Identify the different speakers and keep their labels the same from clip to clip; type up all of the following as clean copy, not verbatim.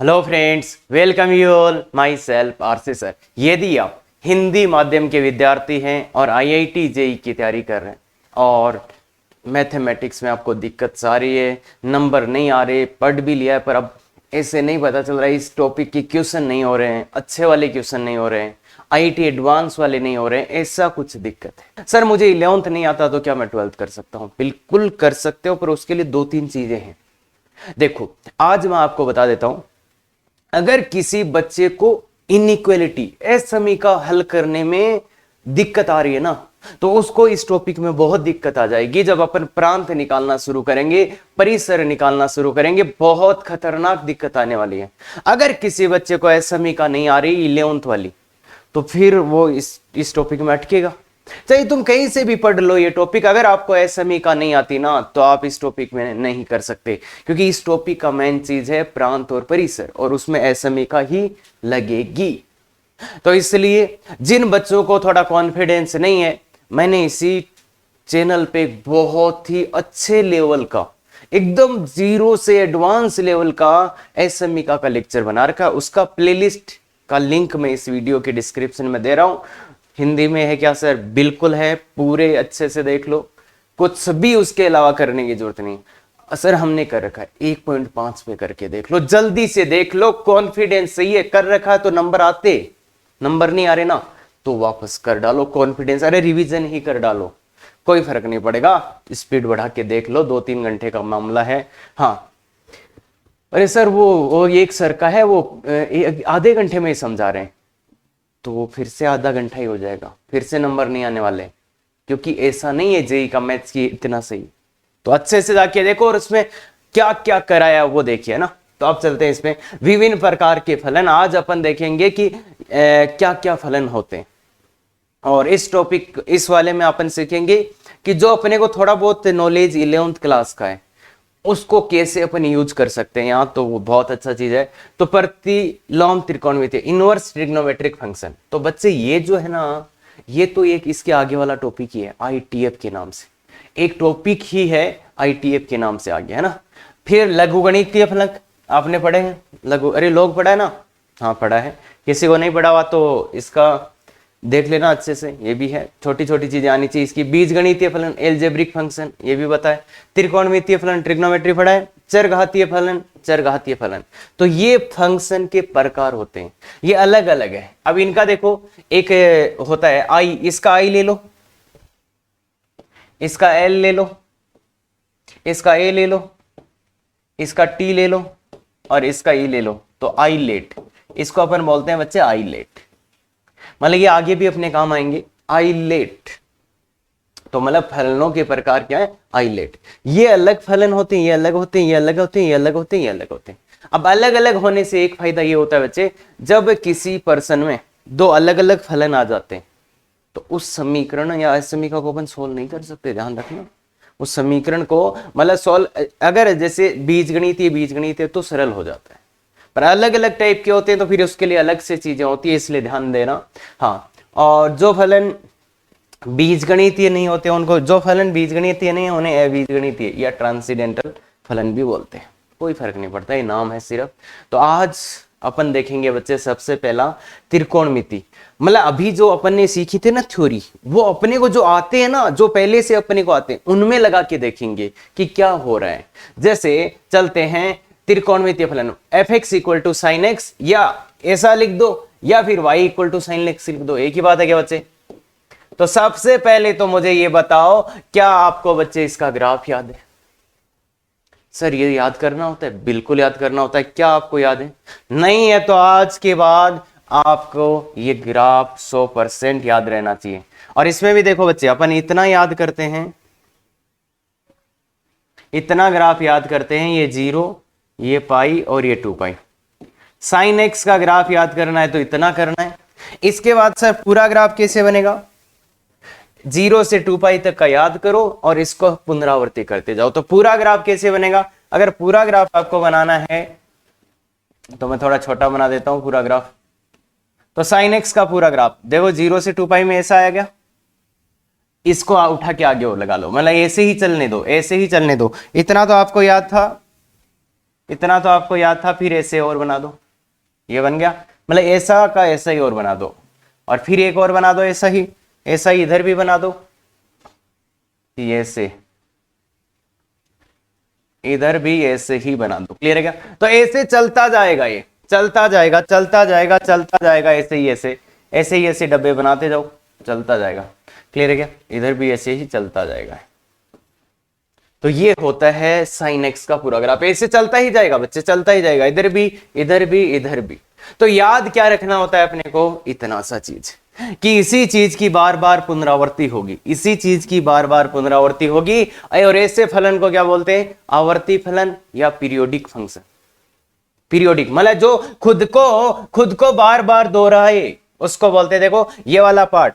Speaker 1: Hello friends, welcome you all my self RC sir. यदि आप हिंदी माध्यम के विद्यार्थी हैं और आईआईटी जेई की तैयारी कर रहे हैं और मैथमेटिक्स में आपको दिक्कत आ रही है, नंबर नहीं आ रहे, पढ़ भी लिया है पर अब ऐसे नहीं पता चल रहा है, इस टॉपिक के क्वेश्चन नहीं हो रहे हैं, अच्छे वाले क्वेश्चन नहीं हो रहे हैं, आईआईटी एडवांस वाले नहीं हो रहे हैं, ऐसा कुछ दिक्कत है। सर मुझे 11th नहीं आता तो क्या मैं 12th कर सकता हूँ? बिल्कुल कर सकते हो, पर उसके लिए 2-3 चीजें हैं। देखो, आज मैं आपको बता देता हूं, अगर किसी बच्चे को इनइक्वालिटी असमीका हल करने में दिक्कत आ रही है ना, तो उसको इस टॉपिक में बहुत दिक्कत आ जाएगी। जब अपन प्रांत निकालना शुरू करेंगे, परिसर निकालना शुरू करेंगे, बहुत खतरनाक दिक्कत आने वाली है। अगर किसी बच्चे को असमीका नहीं आ रही 11th वाली, तो फिर वो इस टॉपिक में अटकेगा। चाहे तुम कहीं से भी पढ़ लो ये टॉपिक, अगर आपको असमीका नहीं आती ना, तो आप इस टॉपिक में नहीं कर सकते, क्योंकि इस टॉपिक का मेन चीज है प्रांत और परिसर, और उसमें असमीका ही लगेगी। तो इसलिए जिन बच्चों को थोड़ा कॉन्फिडेंस नहीं है, मैंने इसी चैनल पे बहुत ही अच्छे लेवल का, एकदम जीरो से एडवांस लेवल का असमीका का लेक्चर बना रखा। उसका प्लेलिस्ट का लिंक मैं इस वीडियो के डिस्क्रिप्शन में दे रहा हूं। हिंदी में है क्या सर? बिल्कुल है, पूरे अच्छे से देख लो, कुछ भी उसके अलावा करने की जरूरत नहीं। सर हमने कर रखा है 1.5 पे करके देख लो, जल्दी से देख लो, कॉन्फिडेंस सही है, कर रखा है तो नंबर आते, नंबर नहीं आ रहे ना तो वापस कर डालो कॉन्फिडेंस, अरे रिवीजन ही कर डालो, कोई फर्क नहीं पड़ेगा, स्पीड बढ़ा के देख लो, 2-3 घंटे का मामला है। हाँ अरे सर वो एक सर का है, वो आधे घंटे में ही समझा रहे हैं, तो वो फिर से आधा घंटा ही हो जाएगा, फिर से नंबर नहीं आने वाले, क्योंकि ऐसा नहीं है जेई का मैथ्स की इतना सही। तो अच्छे से जाके देखो और उसमें क्या क्या कराया वो देखिए ना। तो अब चलते हैं इसमें, विभिन्न प्रकार के फलन। आज अपन देखेंगे कि क्या क्या फलन होते हैं, और इस टॉपिक इस वाले में अपन सीखेंगे कि जो अपने को थोड़ा बहुत नॉलेज 11th क्लास का है उसको कैसे अपन यूज कर सकते हैं यहाँ, तो वो बहुत अच्छा चीज है। तो प्रतिलोम त्रिकोणमितीय इनवर्स ट्रिग्नोमेट्रिक फंक्शन, तो बच्चे ये जो है ना, ये तो एक इसके आगे वाला टॉपिक ही है, आईटीएफ के नाम से एक टॉपिक ही है, आईटीएफ के नाम से आगे है ना। फिर लघुगणितीय फलक आपने पढ़े हैं, लघु, अरे लोग पढ़ा है ना? हाँ पढ़ा है, किसी को नहीं पढ़ा हुआ तो इसका देख लेना अच्छे से, ये भी है, छोटी छोटी चीजें आनी चाहिए इसकी। बीजगणितीय फलन एल्जेब्रिक फंक्शन, ये भी बताए। त्रिकोणमितीय फलन ट्रिग्नोमेट्री पढ़ा है। चरघातीय फलन चरघातीय फलन, तो ये फंक्शन के प्रकार होते हैं, ये अलग अलग है। अब इनका देखो, एक होता है आई, इसका आई ले लो, इसका एल ले लो, इसका ए ले लो, इसका टी ले लो और इसका ई ले लो, तो आई लेट, इसको अपन बोलते हैं बच्चे आई लेट। मतलब ये आगे भी अपने काम आएंगे, आइलेट। तो मतलब फलनों के प्रकार क्या है? आइलेट। ये अलग फलन होते हैं, ये अलग होते हैं, ये अलग होते हैं, ये अलग होते हैं, ये अलग होते हैं। अब अलग अलग होने से एक फायदा ये होता है बच्चे, जब किसी पर्सन में दो अलग अलग फलन आ जाते हैं तो उस समीकरण या असमीका को अपन सोल्व नहीं कर सकते, ध्यान रखना। उस समीकरण को मतलब सोल्व, अगर जैसे बीजगणित है तो सरल हो जाता है, पर अलग अलग टाइप के होते हैं तो फिर उसके लिए अलग से चीजें होती है, इसलिए ध्यान देना। हाँ, और जो फलन बीजगणितीय नहीं होते उनको, जो फलन बीजगणितीय नहीं है उन्हें अबीजगणितीय या ट्रांसीडेंटल फलन भी बोलते हैं, कोई फर्क नहीं पड़ता, ये नाम है सिर्फ। तो आज अपन देखेंगे बच्चे सबसे पहला त्रिकोणमिति, मतलब अभी जो अपन ने सीखी थी ना थ्योरी, वो अपने को जो आते हैं ना, जो पहले से अपने को आते हैं उनमें लगा के देखेंगे कि क्या हो रहा है। जैसे चलते हैं त्रिकोणमितीय फलन, f x equal to sine x, या ऐसा लिख दो, या फिर y equal to sine x लिख दो, एक ही बात है क्या बच्चे? तो सबसे पहले तो मुझे ये बताओ, क्या आपको बच्चे इसका ग्राफ याद है? सर ये याद करना होता है, बिल्कुल याद करना होता है। क्या आपको याद है? नहीं है तो आज के बाद आपको ये ग्राफ 100% याद रहना चाहिए। और इसमें भी देखो बच्चे, अपन इतना याद करते हैं, इतना ग्राफ याद करते हैं, ये 0, ये पाई और ये 2 पाई। साइन एक्स का ग्राफ याद करना है तो इतना करना है। इसके बाद सर पूरा ग्राफ कैसे बनेगा? 0 से 2 पाई तक का याद करो और इसको पुनरावृत्ति करते जाओ। तो पूरा ग्राफ कैसे बनेगा? अगर पूरा ग्राफ आपको बनाना है तो मैं थोड़ा छोटा बना देता हूं पूरा ग्राफ। तो साइन एक्स का पूरा ग्राफ देखो, 0 से 2 पाई में ऐसा आया गया, इसको उठा के आगे और लगा लो, मतलब ऐसे ही चलने दो, ऐसे ही चलने दो। इतना तो आपको याद था, इतना तो आपको याद था, फिर ऐसे और बना दो, ये बन गया, मतलब ऐसा का ऐसा ही और बना दो, और फिर एक और बना दो ऐसा ही इधर भी बना दो, ऐसे इधर भी ऐसे ही बना दो। क्लियर है क्या? तो ऐसे चलता जाएगा, ये चलता जाएगा चलता जाएगा चलता जाएगा, ऐसे ही ऐसे डब्बे बनाते जाओ, चलता जाएगा। क्लियर है क्या? इधर भी ऐसे ही चलता जाएगा। तो ये होता है साइन एक्स का पूरा ग्राफ, ऐसे चलता ही जाएगा बच्चे, चलता ही जाएगा, इधर भी इधर भी इधर भी। तो याद क्या रखना होता है अपने को? इतना सा चीज कि इसी चीज की बार बार पुनरावृत्ति होगी, इसी चीज की बार बार पुनरावृत्ति होगी। और ऐसे फलन को क्या बोलते हैं? आवर्ती फलन या पीरियोडिक फंक्शन। पीरियोडिक मतलब जो खुद को बार बार दोहराए उसको बोलते हैं। देखो ये वाला पार्ट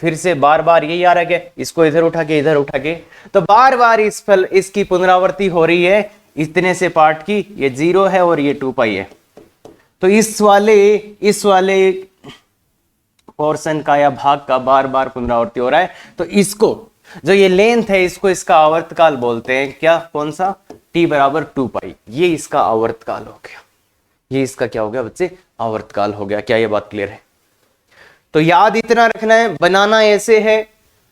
Speaker 1: फिर से बार बार यही आ रहा है, इसको इधर उठा के इधर उठा के, तो बार बार इसकी पुनरावृत्ति हो रही है इतने से पार्ट की। ये 0 है और ये 2 पाई है। तो इस वाले पोर्शन का या भाग का बार बार पुनरावृत्ति हो रहा है। तो इसको जो ये लेंथ है इसको इसका आवर्तकाल बोलते हैं। क्या? कौन सा? t बराबर 2 पाई। ये इसका आवर्तकाल हो गया। ये इसका क्या हो गया बच्चे? आवर्तकाल हो गया। क्या ये बात क्लियर है? तो याद इतना रखना है, बनाना ऐसे है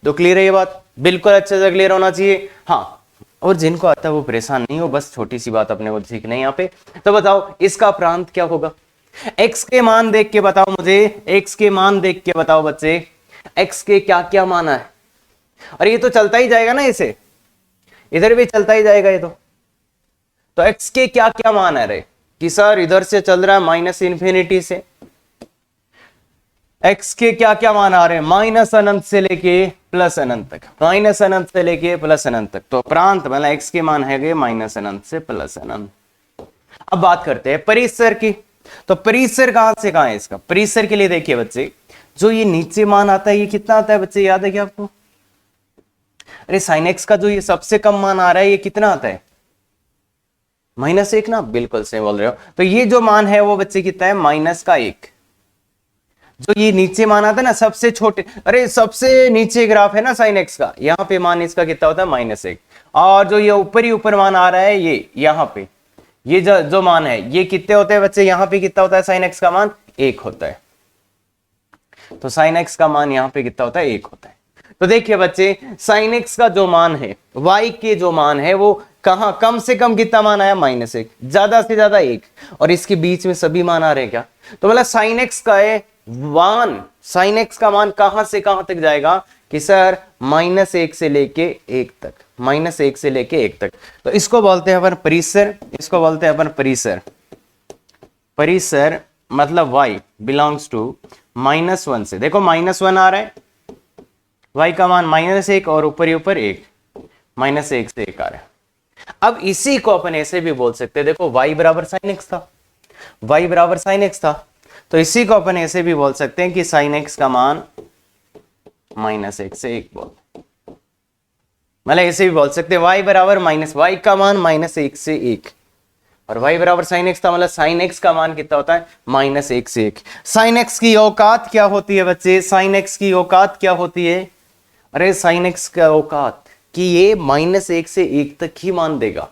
Speaker 1: तो क्लियर है ये बात, बिल्कुल अच्छे से क्लियर होना चाहिए। हाँ, और जिनको आता है वो परेशान नहीं हो, बस छोटी सी बात अपने को सीखना है यहाँ पे। तो बताओ इसका प्रांत क्या होगा? x के मान देख के बताओ मुझे, x के मान देख के बताओ बच्चे, x के क्या क्या माना है। और ये तो चलता ही जाएगा ना, इसे इधर भी चलता ही जाएगा ये तो x के क्या क्या मान है रे? कि सर इधर से चल रहा है माइनस इन्फिनिटी से, x के क्या क्या मान आ रहे हैं? माइनस अनंत से लेके प्लस अनंत तक, माइनस अनंत से लेके प्लस अनंत तक। तो प्रांत मतलब x के मान है माइनस अनंत से प्लस अनंत। अब बात करते हैं परिसर की। तो परिसर कहां से कहां है इसका? परिसर के लिए देखिए बच्चे, जो ये नीचे मान आता है ये कितना आता है बच्चे? याद है क्या आपको? अरे साइन एक्स का जो ये सबसे कम मान आ रहा है ये कितना आता है? -1 ना, बिल्कुल सही बोल रहे हो। तो ये जो मान है वो बच्चे कितना है? -1। जो ये नीचे मान आता है ना सबसे छोटे, अरे सबसे नीचे ग्राफ है ना साइन एक्स का, यहाँ पे मान इसका कितना होता है? -1। और जो ये ऊपर ही ऊपर मान आ रहा है ये यहाँ पे, ये जो मान है ये कितने होते हैं बच्चे? यहाँ पे कितना होता है? साइन एक्स का मान 1 होता है। तो साइन एक्स का मान यहाँ पे कितना होता है? 1 होता है। तो देखिए बच्चे, साइन एक्स का जो मान है, y के जो मान है वो कहां कम से कम कितना मान आया? -1, ज्यादा से ज्यादा 1, और इसके बीच में सभी मान आ रहे हैं क्या? तो मतलब साइन एक्स का है वन, साइन एक्स का मान कहां से कहां तक जाएगा? कि सर -1 से लेके 1 तक, -1 से लेके 1 तक। तो इसको बोलते हैं अपन परिसर, इसको बोलते हैं अपन परिसर। परिसर मतलब y बिलोंग्स टू -1 से, देखो -1 आ रहा है, y का मान -1 और ऊपर ही ऊपर 1, -1 से 1 आ रहा है। अब इसी को अपन ऐसे भी बोल सकते हैं, देखो y बराबर साइन एक्स था, y बराबर साइन एक्स था, तो इसी को अपन ऐसे भी बोल सकते हैं कि साइन एक्स का मान -1 से 1 बोल, मतलब ऐसे भी बोल सकते हैं y बराबर y का मान -1 से 1, और y बराबर साइन एक्स था, मतलब साइन एक्स का मान कितना होता है? -1 से 1। साइन एक्स की औकात क्या होती है बच्चे? साइन एक्स की औकात क्या होती है? अरे साइन एक्स का औकात कि ये -1 से 1 तक ही मान देगा।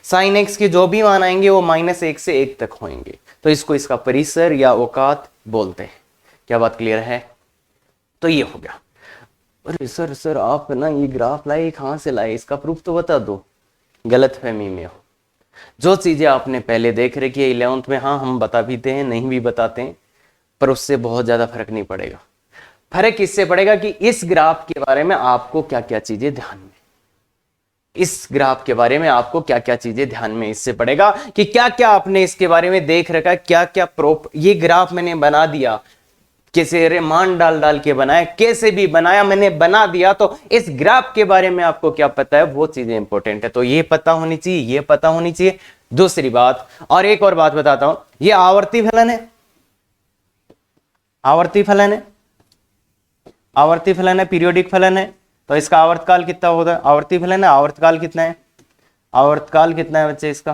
Speaker 1: साइन एक्स के जो भी मान आएंगे वो -1 से 1 तक होंगे, तो इसको इसका परिसर या औकात बोलते हैं। क्या बात क्लियर है? तो ये हो गया। अरे सर आप ना ये ग्राफ लाए कहां से लाए? इसका प्रूफ तो बता दो। गलत फहमी में हो, जो चीजें आपने पहले देख रखी है 11th में, हाँ हम बता भी हैं, नहीं भी बताते हैं, पर उससे बहुत ज्यादा फर्क नहीं पड़ेगा। फर्क इससे पड़ेगा कि इस ग्राफ के बारे में आपको क्या क्या चीजें ध्यान में, इस ग्राफ के बारे में आपको क्या क्या चीजें ध्यान में, इससे पड़ेगा कि क्या क्या आपने इसके बारे में देख रखा है, क्या क्या ये ग्राफ मैंने बना दिया, कैसे रे मान डाल के बनाया, कैसे भी बनाया मैंने बना दिया, तो इस ग्राफ के बारे में आपको क्या पता है, वो चीजें इंपॉर्टेंट है। तो ये पता होनी चाहिए, ये पता होनी चाहिए। दूसरी बात, और एक और बात बताता हूं, ये आवर्ती फलन है, आवर्ती फलन है, आवर्ती फलन है, पीरियोडिक फलन है, तो इसका आवर्तकाल कितना होता है? आवर्ती फलन है, आवर्तकाल कितना है? आवर्तकाल कितना है बच्चे इसका?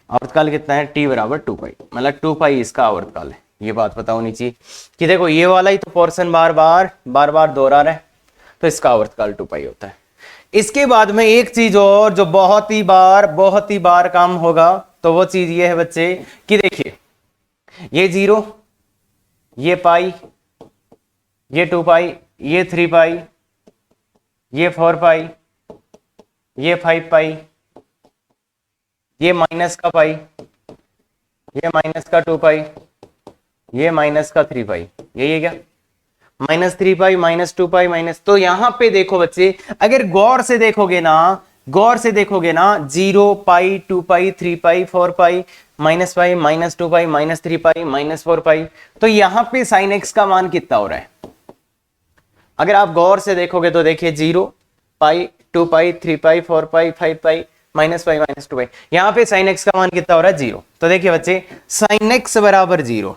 Speaker 1: आवर्तकाल कितना है? t बराबर 2 पाई, मतलब 2 पाई इसका आवर्तकाल है। ये बात पता होनी चाहिए कि देखो ये वाला ही तो पोर्शन बार बार दोहरा रहा है, तो इसका आवर्तकाल 2 पाई होता है। इसके बाद में एक चीज और जो बहुत ही बार काम होगा, तो वो चीज ये है बच्चे कि देखिए ये 0, ये पाई, ये 2 पाई, ये 3 पाई, ये 4 पाई, ये 5 पाई, ये माइनस का पाई, ये माइनस का 2 पाई, ये माइनस का 3 पाई, यही है क्या? -3 पाई, -2 पाई, माइनस। तो यहां पे देखो बच्चे, अगर गौर से देखोगे ना 0 पाई, 2 पाई, 3 पाई, 4 पाई, -पाई, -2 पाई, -3 पाई, -4 पाई, तो यहां पे sin x का मान कितना हो रहा है? अगर आप गौर से देखोगे तो देखिए 0 पाई, 2 पाई, 3 पाई, 4 पाई, 5 पाई, -पाई, -2 पाई, यहां पे sin x का मान कितना हो रहा है? 0। तो देखिए बच्चे sin x बराबर 0,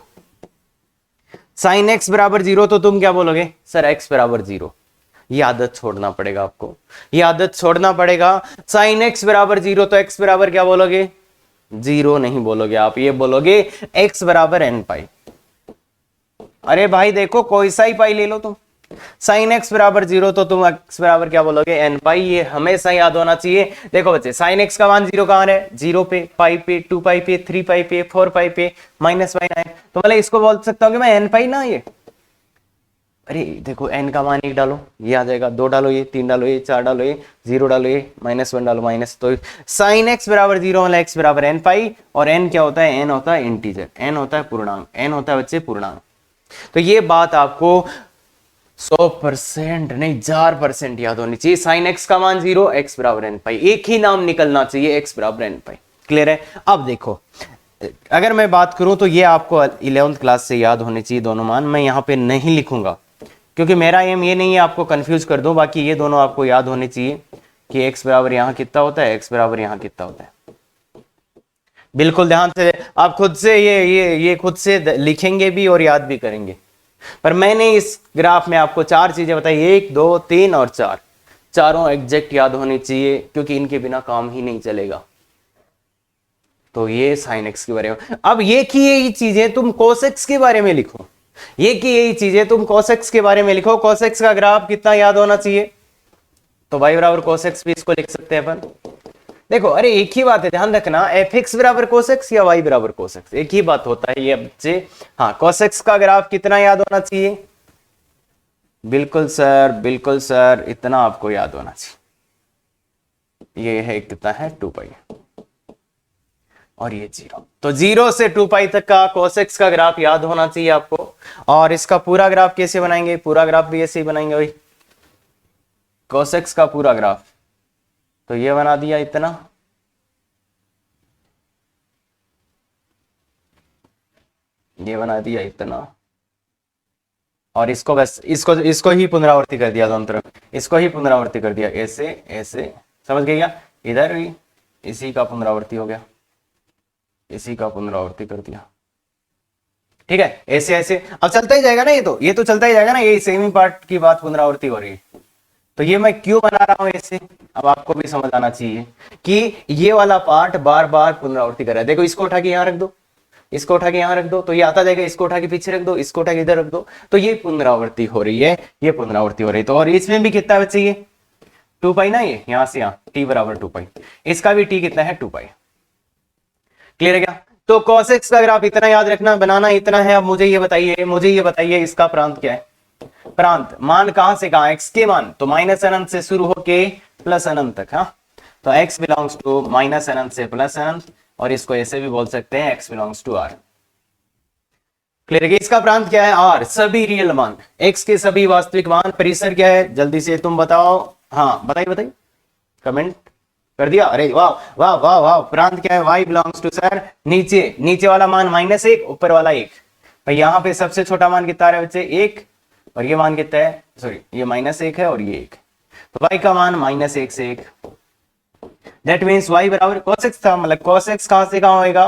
Speaker 1: sin x बराबर 0, तो तुम क्या बोलोगे? सर x बराबर 0। ये आदत छोड़ना पड़ेगा आपको, ये आदत छोड़ना पड़ेगा। sin x बराबर 0, तो x बराबर क्या बोलोगे? 0 नहीं बोलोगे आप, ये बोलोगे x बराबर n पाई। अरे भाई देखो कोई सा ही पाई ले लो तुम, sin x बराबर 0, तो तुम x बराबर क्या बोलोगे? n पाई। ये हमेशा याद होना चाहिए। देखो बच्चे sin x का मान 0 कहां है? 0 पे, पाई पे, 2 पाई पे, 3 पाई पे, 4 पाई पे, -पाई ना है, तो मतलब इसको बोल सकता हूं कि मैं n पाई ना ये। अरे देखो n का मान 1 डालो, ये आ जाएगा, 2 डालो ये, 3 डालो ये, 4 डालो ये, 0 डालो ये, -1 डालो माइनस। तो sin x बराबर 0 मतलब x बराबर n पाई। और n क्या होता है? n होता है इंटीजर, n होता है पूर्णांक, n होता है बच्चे पूर्णांक। तो ये बात आपको 100% नहीं 1000% याद होनी चाहिए। sin x का मान 0, x बराबर n पाई, एक ही नाम निकलना चाहिए, x बराबर n पाई। क्लियर है? अब देखो अगर मैं बात करूं तो ये आपको 11th क्लास से याद होने चाहिए दोनों मान। मैं यहां पे नहीं लिखूंगा क्योंकि मेरा एम ये नहीं है आपको कंफ्यूज कर दूं, बाकी ये दोनों आपको याद होने चाहिए कि x बराबर यहां कितना होता है, x बराबर यहां कितना होता है। बिल्कुल ध्यान से आप खुद से ये खुद से लिखेंगे भी और याद भी करेंगे। पर मैंने इस ग्राफ में आपको 4 चीजें बताई, 1, 2, 3 और 4, चारों एग्जैक्ट याद होनी चाहिए क्योंकि इनके बिना काम ही नहीं चलेगा। तो ये sin x के बारे में। अब ये की यही चीजें तुम cos x के बारे में लिखो, ये की यही चीजें तुम cos x के बारे में लिखो। cos x का ग्राफ कितना याद होना चाहिए? तो y बराबर cos x भी इसको लिख सकते हैं अपन। देखो अरे एक ही बात है, ध्यान रखना, fx बराबर cos x या y बराबर cos x, एक ही बात होता है ये बच्चे। हाँ, cos x का ग्राफ कितना याद होना चाहिए? बिल्कुल सर, इतना आपको याद होना चाहिए। ये है कितना है? 2 पाई और ये 0। तो 0 से 2 पाई तक का cos x का ग्राफ याद होना चाहिए आपको। और इसका पूरा ग्राफ कैसे बनाएंगे? पूरा ग्राफ भी ऐसे ही बनाएंगे भाई, cos x का पूरा ग्राफ। तो ये बना दिया इतना, ये बना दिया इतना, और इसको बस इसको ही पुनरावृत्ति कर दिया दोनों तरफ, इसको ही पुनरावृत्ति कर दिया, ऐसे ऐसे, समझ गए क्या? इधर भी इसी का पुनरावृत्ति हो गया, इसी का पुनरावृत्ति कर दिया। ठीक है, ऐसे ऐसे अब चलता ही जाएगा ना, ये तो चलता ही जाएगा ना, ये सेम ही पार्ट की बात पुनरावृत्ति हो रही है। तो ये मैं क्यों बना रहा हूं ऐसे, अब आपको भी समझ आना चाहिए कि ये वाला पार्ट बार बार पुनरावृत्ति कर रहा है। देखो इसको उठा के यहां रख दो, इसको उठा के यहां रख दो, तो ये आता जाएगा, इसको उठा के पीछे रख दो, इसको उठा के इधर रख दो, तो ये पुनरावृत्ति हो रही है, ये पुनरावृत्ति हो रही है। तो और इसमें भी कितना बच्चे ये 2 पाई ना, ये यहां से यहां t बराबर 2 पाई, इसका भी t कितना है? 2 पाई। क्लियर है क्या? तो cos x का ग्राफ इतना याद रखना, बनाना इतना है। अब मुझे ये बताइए इसका प्रांत क्या है? प्रांत मान कहां से कहां? x के मान तो माइनस अनंत से शुरू होके प्लस अनंत तक। हाँ, तो x बिलोंग्स टू माइनस अनंत से प्लस अनंत, और इसको ऐसे भी बोल सकते हैं x belongs to r। Clear है? इसका प्रांत क्या है? r, सभी रियल मान, x के सभी वास्तविक मान। परिसर क्या है? जल्दी से तुम बताओ। हाँ बताइए, कमेंट कर दिया? अरे वाह वाह वाह वाह। प्रांत क्या है? y बिलोंग्स टू सर नीचे वाला मान -1, ऊपर वाला 1। भाई यहाँ पे सबसे छोटा मान कितना है बच्चे? 1, और ये मान कितना है? सॉरी, ये -1 है और ये 1, तो y का मान -1 से 1। दैट मीन्स y बराबर cos x था, मतलब cos x कहां से कहां होएगा?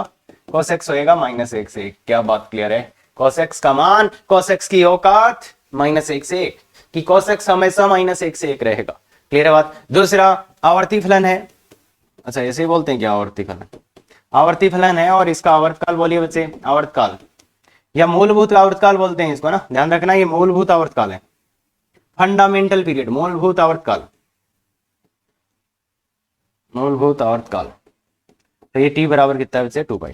Speaker 1: cos x होएगा -1 से 1। क्या बात क्लियर है? cos x का मान, cos x की औकात -1 से 1, कि cos x हमेशा -1 से 1 रहेगा। क्लियर है बात? दूसरा आवर्ती फलन है। अच्छा ऐसे ही बोलते हैं क्या? आवर्ती फलन, आवर्ती फलन है, और इसका आवर्तकाल बोलिए बच्चे, आवर्तकाल या मूलभूत आवर्तकाल बोलते हैं इसको ना, ध्यान रखना, ये मूलभूत आवर्तकाल है, फंडामेंटल पीरियड, मूलभूत आवर्तकाल। मूलभूत आवर्तकाल। तो ये टी बराबर कितना बचे 2 पाई,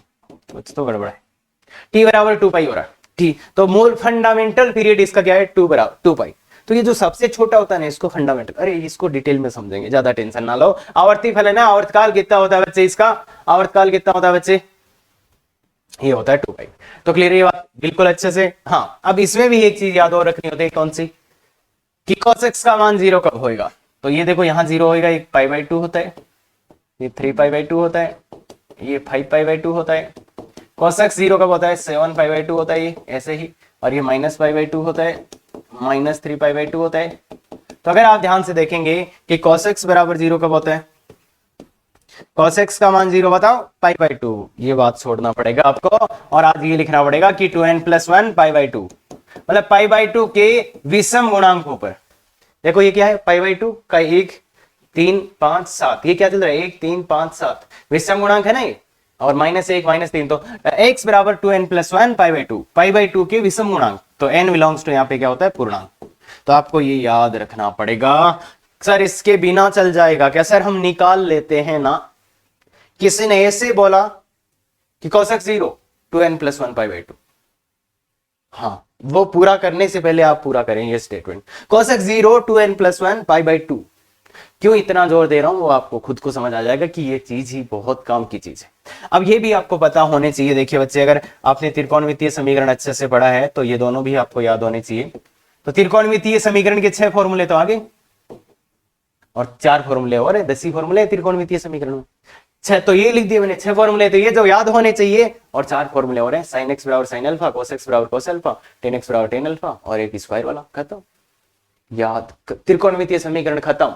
Speaker 1: कुछ तो गड़बड़ है, टी बराबर 2 पाई हो रहा है। ठीक, तो मूल फंडामेंटल पीरियड इसका क्या है 2 पाई। तो ये जो सबसे छोटा होता है ना इसको फंडामेंटल, अरे इसको डिटेल में समझेंगे, ज्यादा टेंशन ना लो। आवर्ती फलन है, आवर्तकाल कितना होता है बच्चे इसका, आवर्तकाल कितना होता है बच्चे, ये होता है 2 पाई। तो क्लियर ये बात बिल्कुल अच्छे से। हाँ, अब इसमें भी एक चीज याद और रखनी होती है, कौन सी, कि cos x का मान 0 कब होएगा। तो ये देखो यहाँ 0 होएगा, एक पाई/2 होता है, ये 3 पाई/2 होता है, ये 5 पाई/2 होता है। cos x 0 कब होता है, 7 पाई/2 होता है, ये ऐसे ही। और ये -पाई/2 होता है, -3 पाई/2 होता है। तो अगर आप ध्यान से देखेंगे कि cos x बराबर 0 कब होता है, cos x का मान 0 बताओ, पाई/2। ये बात छोड़ना पड़ेगा आपको, और आज ये लिखना पड़ेगा कि 2n+1 पाई/2, मतलब पाई/2 के विषम गुणांकों पर। देखो ये क्या है, पाई/2 का 1 3 5 7, ये क्या चल रहा है 1 3 5 7, विषम गुणांक है ना ये, और -1 -3, तो x बराबर 2n+1 पाई/2, पाई/2 के विषम गुणांक। तो n बिलोंग्स टू यहाँ पे क्या होता है पूर्णांक। तो आपको ये याद रखना पड़ेगा। सर इसके बिना चल जाएगा क्या, सर हम निकाल लेते हैं ना। किसी ने ऐसे बोला कि cos x 0 2n+1 पाई/2, हाँ वो पूरा करने से पहले आप पूरा करें ये स्टेटमेंट, cos x 0 2n+1 पाई/2। क्यों इतना जोर दे रहा हूं वो आपको खुद को समझ आ जाएगा कि ये चीज ही बहुत काम की चीज है। अब ये भी आपको पता होने चाहिए। देखिए बच्चे, अगर आपने त्रिकोणमितीय समीकरण अच्छे से पढ़ा है तो ये दोनों भी आपको याद होने चाहिए। तो त्रिकोणमितीय समीकरण के 6 फॉर्मूले तो आगे, और 4 फॉर्मूले और है, 10 ही फॉर्मूले त्रिकोणमितीय समीकरण में। 6 तो ये लिख दिए मैंने, 6 फॉर्मूले तो ये जो याद होने चाहिए, और 4 फॉर्मूले और है, sin x बराबर sin अल्फा, cos x बराबर cos अल्फा, tan x बराबर tan अल्फा, और एक स्क्वायर वाला, खत्म। याद, त्रिकोणमितीय समीकरण खत्म।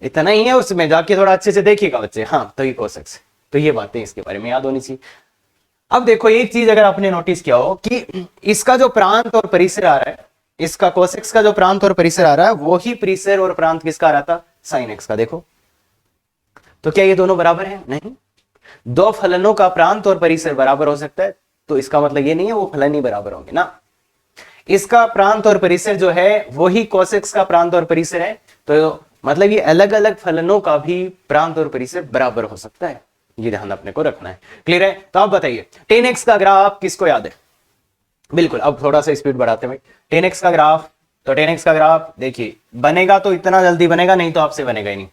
Speaker 1: इतना ही है, उसमें जाके थोड़ा अच्छे से देखिएगा बच्चे। हाँ, तो ये cos x, तो ये बातें इसके बारे में याद होनी चाहिए। अब देखो एक चीज अगर आपने नोटिस किया हो कि इसका जो प्रांत और परिसर आ रहा है, इसका cos x का जो प्रांत और परिसर आ रहा है, वो ही परिसर और प्रांत किसका आ रहा था, sin x का। देखो तो क्या ये दोनों बराबर है, नहीं। दो फलनों का प्रांत और परिसर बराबर हो सकता है, तो इसका मतलब ये नहीं है वो फलन ही बराबर होंगे ना। इसका प्रांत और परिसर जो है वही cos x का प्रांत और परिसर है, तो मतलब ये अलग अलग फलनों का भी प्रांत और परिसर बराबर हो सकता है। ये ध्यान अपने को रखना है। क्लियर है? तो आप बताइए tan x का ग्राफ किसको याद है? बिल्कुल, अब थोड़ा सा स्पीड बढ़ाते हैं। tan x का ग्राफ, तो tan x का ग्राफ देखिए बनेगा तो इतना जल्दी बनेगा, नहीं तो आपसे बनेगा ही नहीं।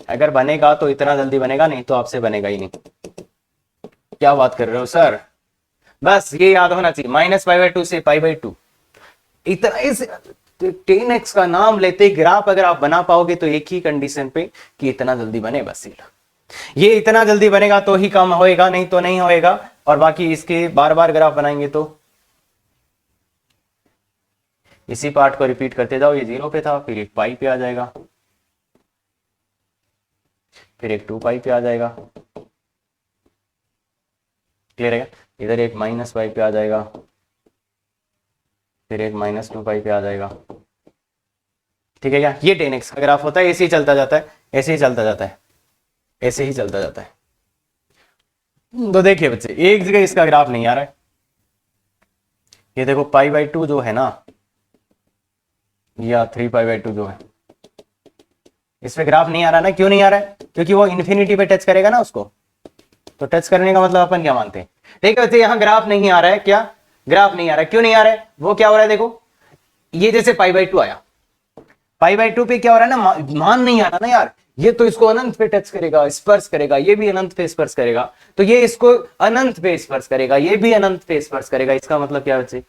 Speaker 1: अगर बनेगा तो इतना जल्दी बनेगा, नहीं तो आपसे बनेगा ही नहीं। क्या बात कर रहे हो सर? बस ये याद होना चाहिए, -पाई/2 से पाई/2। इतना इस tan x का नाम लेते ग्राफ अगर आप बना पाओगे तो एक ही कंडीशन पे कि इतना जल्दी बने, बस ये इतना जल्दी बनेगा तो ही काम होएगा, नहीं तो नहीं होएगा। और बाकी इसके बार बार ग्राफ बनाएंगे तो इसी पार्ट को रिपीट करते जाओ। ये 0 पे था, फिर एक पाई पे आ जाएगा, फिर एक 2 पाई पे आ जाएगा। क्लियर है? इधर एक -पाई पे आ जाएगा, फिर एक -2 पाई पे आ जाएगा। ठीक है क्या? ये tan x का ग्राफ होता है, ऐसे ही चलता जाता है, ऐसे ही चलता जाता है, ऐसे ही चलता जाता है। तो देखिए बच्चे, एक जगह इसका ग्राफ नहीं आ रहा है। ये देखो पाई/2 जो है ना, या 3 पाई/2 जो है, इसमें ग्राफ नहीं आ रहा ना। क्यों नहीं आ रहा है? क्योंकि वो इन्फिनिटी पे टच करेगा ना उसको। तो टच करने का मतलब अपन क्या मानते हैं? ठीक है बच्चे, यहाँ ग्राफ नहीं आ रहा है। क्या ग्राफ नहीं आ रहा है? क्यों नहीं आ रहा है? वो क्या हो रहा है देखो, ये जैसे पाई/2 आया, पाई/2 पे क्या हो रहा है ना, मान नहीं आ रहा ना यार। ये तो इसको अनंत पे टच करेगा, स्पर्श करेगा, ये भी अनंत पे स्पर्श करेगा, तो ये इसको अनंत पे स्पर्श करेगा, ये भी अनंत पे स्पर्श करेगा। इसका मतलब क्या बच्चे?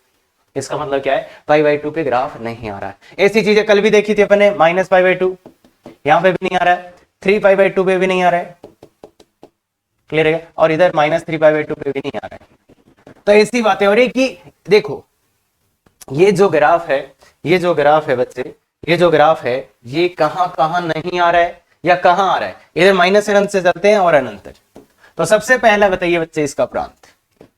Speaker 1: इसका मतलब क्या है? पाई/2 पे ग्राफ नहीं आ रहा है। ऐसी चीजें कल भी देखी थी अपन ने, -पाई/2 यहां पे भी नहीं आ रहा है, 3 पाई/2 पे भी नहीं आ रहा है। क्लियर है? और इधर -3 पाई/2 पे भी नहीं आ रहा है। तो ऐसी बातें हो रही कि देखो ये जो ग्राफ है, ये जो ग्राफ है बच्चे, ये जो ग्राफ है ये कहां कहां नहीं आ रहा है या कहां आ रहा है? इधर माइनस अनंत से चलते हैं और अनंत तक। तो सबसे पहला बताइए बच्चे इसका प्रांत।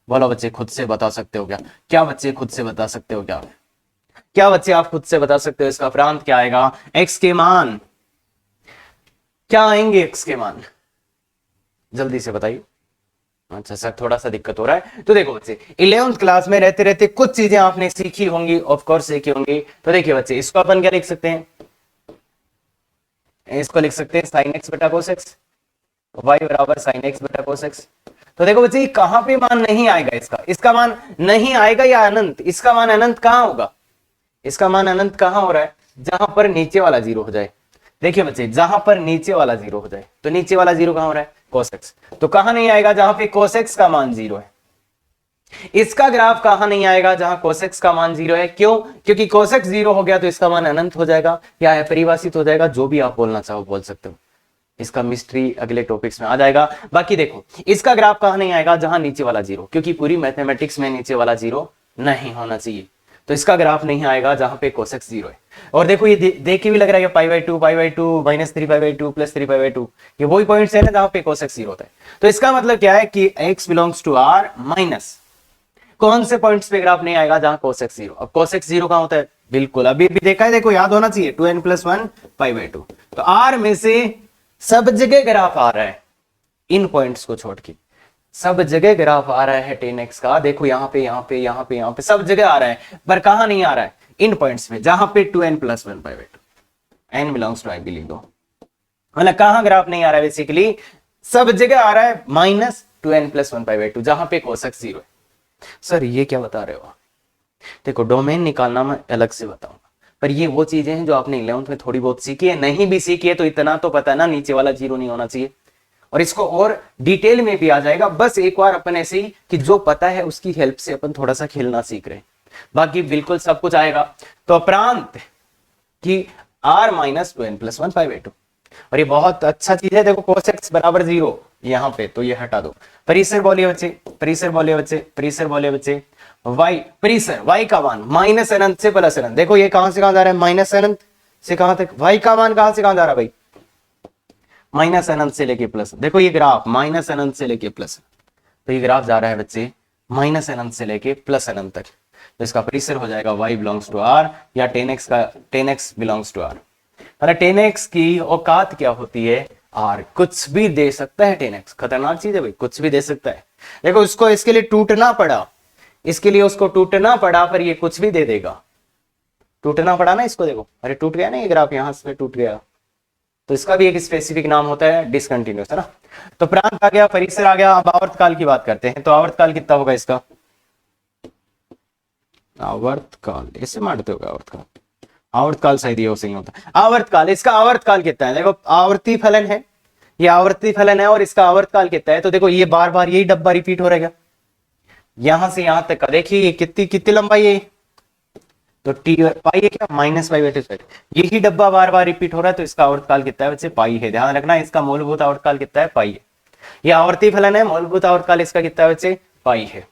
Speaker 1: बोलो बच्चे, खुद से बता सकते हो क्या? क्या बच्चे खुद से बता सकते हो क्या? क्या बच्चे आप खुद से बता सकते हो इसका प्रांत क्या आएगा? एक्स के मान क्या आएंगे? एक्स के मान जल्दी से बताइए। अच्छा सर थोड़ा सा दिक्कत हो रहा है। तो देखो बच्चे, 11th क्लास में रहते रहते कुछ चीजें आपने सीखी होंगी, ऑफ कोर्स सीखी होंगी। तो देखिए बच्चे, इसको अपन क्या लिख सकते हैं? इसको लिख सकते हैं साइन एक्स बटा कोस एक्स, वाई बराबर साइन एक्स बटा कोस एक्स। तो देखो बच्चे कहां पे मान नहीं आएगा, इसका मान नहीं आएगा या अनंत, इसका मान अनंत कहां होगा, इसका मान अनंत कहां हो रहा है, जहां पर नीचे वाला जीरो हो जाए। देखिए बच्चे जहां पर नीचे वाला जीरो हो जाए, तो नीचे वाला जीरो कहां हो रहा है, cos x, तो कहां नहीं आएगा, जहां पे cos x का मान जीरो है। इसका ग्राफ कहां नहीं आएगा, जहां cos x का मान जीरो है। क्यों, क्योंकि cos x जीरो हो गया तो इसका मान अनंत हो जाएगा या अपरिभाषित हो जाएगा, जो भी आप बोलना चाहो बोल सकते हो। इसका मिस्ट्री अगले टॉपिक्स में आ जाएगा। बाकी देखो इसका ग्राफ कहां नहीं आएगा, जहां नीचे वाला जीरो, क्योंकि पूरी मैथमेटिक्स में नीचे वाला जीरो नहीं होना चाहिए, तो इसका ग्राफ नहीं आएगा जहां पे cos x जीरो है। और देखो ये देख के भी लग रहा है pi by two minus 3 pi by 2 plus 3 pi by 2, ये वही पॉइंट्स है ना जहां पे cos x जीरो होता है। तो इसका मतलब क्या है कि x belongs to r minus कौन से पॉइंट्स पे ग्राफ नहीं आएगा, जहां cos x जीरो। अब cos x जीरो कहां होता है, बिल्कुल अभी भी देखा है, देखो याद होना चाहिए 2n + 1 पाई बाई 2। तो r में से सब जगह ग्राफ आ रहा है, इन पॉइंट्स को छोड़ के सब जगह ग्राफ आ रहा है tan x का। देखो यहाँ पे यहाँ पे यहाँ पे यहाँ पे सब जगह आ रहा है, पर कहां नहीं आ रहा है, इन पॉइंट्स में जहां पे 2n + 1 pi by 2, n belongs to i भी लिख दो। मतलब कहां ग्राफ नहीं आ रहा है, बेसिकली सब जगह आ रहा है माइनस 2n + 1 पाई बाई 2, जहां पे cos x जीरो है। सर ये क्या बता रहे हो, देखो डोमेन निकालना मैं अलग से बताऊंगा, पर ये वो चीजें हैं जो आपने 11th में थोड़ी बहुत सीखी है, नहीं भी सीखी है तो इतना तो पता है ना, नीचे वाला जीरो नहीं होना चाहिए। और इसको और डिटेल में भी आ जाएगा, बस एक बार अपन ऐसे ही कि जो पता है उसकी हेल्प से अपन थोड़ा सा खेलना सीख रहे हैं, बाकी बिल्कुल सब कुछ आएगा। तो अपरांत कि r minus 2n + 1 pi by 2, और ये बहुत अच्छा चीज है। देखो cos x बराबर जीरो यहाँ पे, तो ये हटा दो। परिसर बोलिए बच्चे, परिसर बोलिए बच्चे, परिसर बोलिए बच्चे, y परिसर y का मान माइनस अनंत से प्लस अनंत। देखो ये कहां से कहां जा रहा है, माइनस अनंत से कहां तक, y का मान कहां से कहां जा रहा है भाई, माइनस अनंत से लेके प्लस। देखो ये ग्राफ माइनस अनंत से लेके प्लस, तो ये ग्राफ जा रहा है बच्चे माइनस अनंत से लेके प्लस अनंत तक। तो इसका परिसर हो जाएगा y बिलोंग्स टू r, या tan x belongs to r। मतलब tan x की औकात क्या होती है, r, कुछ भी दे सकता है tan x, खतरनाक चीज है भाई, कुछ भी दे सकता है। देखो इसको इसके लिए टूटना पड़ा, इसके लिए उसको टूटना पड़ा, पर ये कुछ भी दे देगा। टूटना पड़ा ना इसको, देखो अरे टूट गया ना ये ग्राफ, यहां से टूट गया, तो इसका भी एक स्पेसिफिक नाम होता है डिसकंटिन्यूअस, है ना। तो प्रांत आ गया, परिसर आ गया। अब आवर्तकाल की बात करते हैं, तो आवर्तकाल कितना होगा इसका, आवर्तकाल ऐसे मारते होगा, आवर्तकाल, आवर्तकाल शायद ये सही होता है। आवर्तकाल, इसका आवर्तकाल कितना है, देखो आवर्ती फलन है, ये आवर्ती फलन है, और इसका आवर्तकाल कितना है। तो देखो ये बार बार यही डब्बा रिपीट हो रहेगा, यहां से यहां तक का। देखिए कितनी कितनी लंबाई है, तो टी पाई है क्या, माइनस पाई बटे स्क्वायर, यही डब्बा बार बार रिपीट हो रहा है, तो इसका आवर्तकाल कितना है बच्चे, पाई है। ध्यान रखना इसका मूलभूत आवर्तकाल कितना है, पाई है। ये आवर्ती फलन है, मूलभूत आवर्तकाल इसका कितना है बच्चे, पाई है।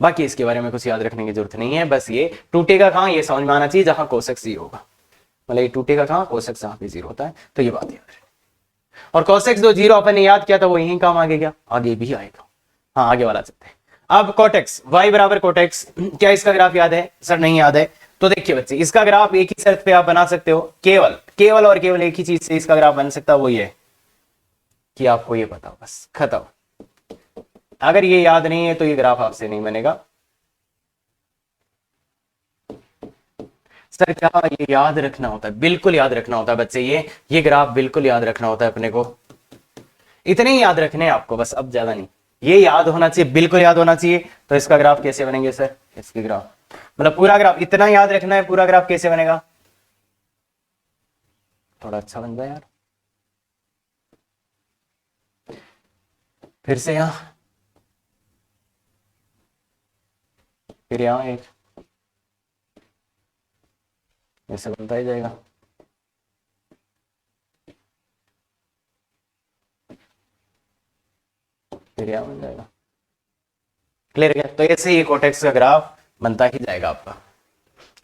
Speaker 1: बाकी इसके बारे में कुछ याद रखने की जरूरत नहीं है, बस ये टूटेगा कहां ये समझ में आना चाहिए, जहां cos x जीरो होगा। मतलब ये टूटेगा कहां, cos x जहां पे जीरो होता है, तो ये बात याद रहे। और cos x जो जीरो अपन ने याद किया था वो यही काम आगे क्या, आगे भी आएगा। हाँ आगे वाला चलते हैं। अब cot x, y बराबर cot x, क्या इसका ग्राफ याद है, सर नहीं याद है। तो देखिए बच्चे इसका ग्राफ एक ही शर्त पे आप बना सकते हो, केवल केवल और केवल एक ही चीज से इसका ग्राफ बन सकता है, वो ये है कि आपको ये पता हो, बस खत्म। अगर ये याद नहीं है तो ये ग्राफ आपसे नहीं बनेगा। सर क्या ये याद रखना होता है, बिल्कुल याद रखना होता है बच्चे, ये ग्राफ बिल्कुल याद रखना होता है अपने को, इतने ही याद रखने हैं आपको बस, अब ज्यादा नहीं। ये याद होना चाहिए, बिल्कुल याद होना चाहिए। तो इसका ग्राफ कैसे बनेंगे सर, इसके ग्राफ मतलब पूरा ग्राफ इतना याद रखना है, पूरा ग्राफ कैसे बनेगा, थोड़ा अच्छा बन जाए यार। फिर से यहां, फिर यहां एक, ऐसे बनता ही जाएगा। फिर यहां बन जाएगा, क्लियर है। तो ऐसे ही कोटेक्स का ग्राफ बनता ही जाएगा आपका,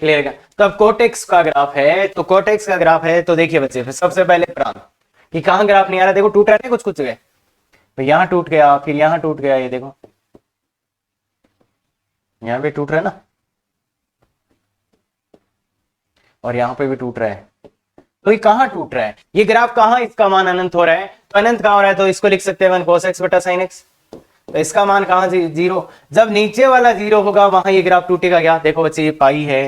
Speaker 1: क्लियर है। तो अब कोटेक्स का ग्राफ है, तो कोटेक्स का ग्राफ है, तो देखिए बच्चे सबसे पहले प्रांत कि कहां ग्राफ नहीं आ रहा, देखो टूट रहा है कुछ कुछ गए, तो यहां टूट गया, फिर यहां टूट गया, ये देखो यहां पे टूट रहा है ना, और यहां पे भी टूट रहा है। तो ये कहां टूट रहा है, ये ग्राफ कहां इसका मान अनंत हो रहा है, तो अनंत कहां हो रहा है, तो इसको लिख सकते हैं 1 cos x बटा sin x। तो इसका मान कहां से जीरो, जब नीचे वाला जीरो होगा वहां ये ग्राफ टूटेगा क्या। देखो बच्चे ये पाई है,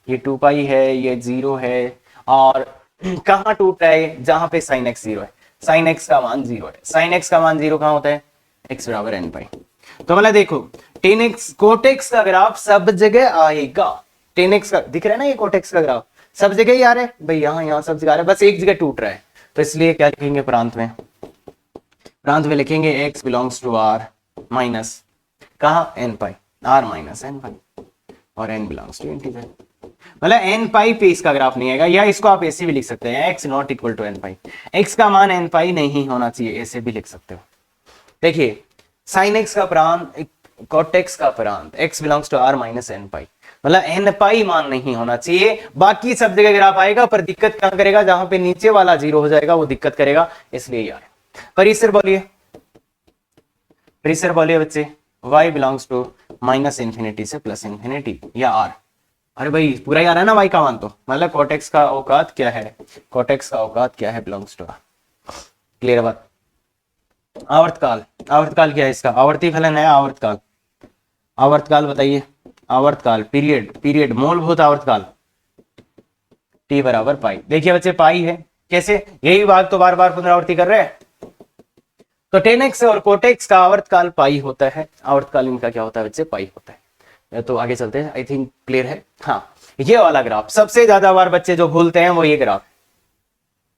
Speaker 1: ये 2 पाई है, ये जीरो है, और कहाँ टूट रहा है? जहां पे साइन एक्स 0 है, साइन एक्स का मान 0 है। साइन एक्स का मान 0 कहाँ होता है? x बराबर n पाई। तो मतलब देखो टेन एक्स कोटेक्स का ग्राफ सब जगह आएगा। टेन एक्स का दिख रहा है ना, ये कोटेक्स का ग्राफ सब जगह ही आ रहा है भाई, यहाँ सब जगह आ रहा है, बस एक जगह टूट रहा है। तो इसलिए क्या लिखेंगे प्रांत में? प्रांत में लिखेंगे x belongs to r minus कहा n pi, r minus n pi, और n बिलोंग्स टू इंटीजर। मतलब n पाई पे इसका ग्राफ नहीं आएगा, या इसको आप ऐसे भी लिख सकते हैं x not equal to n pi. x का मान n पाई नहीं होना चाहिए, ऐसे भी लिख सकते हो। देखिए साइन x का प्रांत, कॉट x का प्रांत, x belongs to r minus n pi, मतलब n पाई मान नहीं होना चाहिए। बाकी सब जगह ग्राफ आएगा, पर दिक्कत क्या करेगा? जहां पे नीचे वाला 0 हो जाएगा वो दिक्कत करेगा, इसलिए यार। परिसर बोलिए, परिसर बोलिए बच्चे। y belongs to minus infinity से प्लस इंफिनिटी या r। अरे भाई पूरा ही आ रहा है ना y का मान, तो मतलब कोटेक्स का औकात क्या है? कोटेक्स का औकात क्या है? Belongs to r। क्लियर बात? आवर्तकाल, आवर्तकाल क्या है इसका? आवर्ती फलन है आवर्तकाल। आवर्तकाल बताइए, आवर्तकाल पीरियड, पीरियड मूलभूत आवर्तकाल t बराबर पाई। देखिए बच्चे पाई है कैसे? यही बात तो बार बार पुनरावृत्ति कर रहे हैं। तो टेन एक्स और कोटेक्स का आवर्तकाल पाई होता है, आवर्तकाल इनका क्या होता है बच्चे? पाई होता है। तो आगे चलते हैं, आई थिंक क्लियर है। हाँ ये वाला ग्राफ सबसे ज्यादा बार बच्चे जो भूलते हैं वो ये ग्राफ,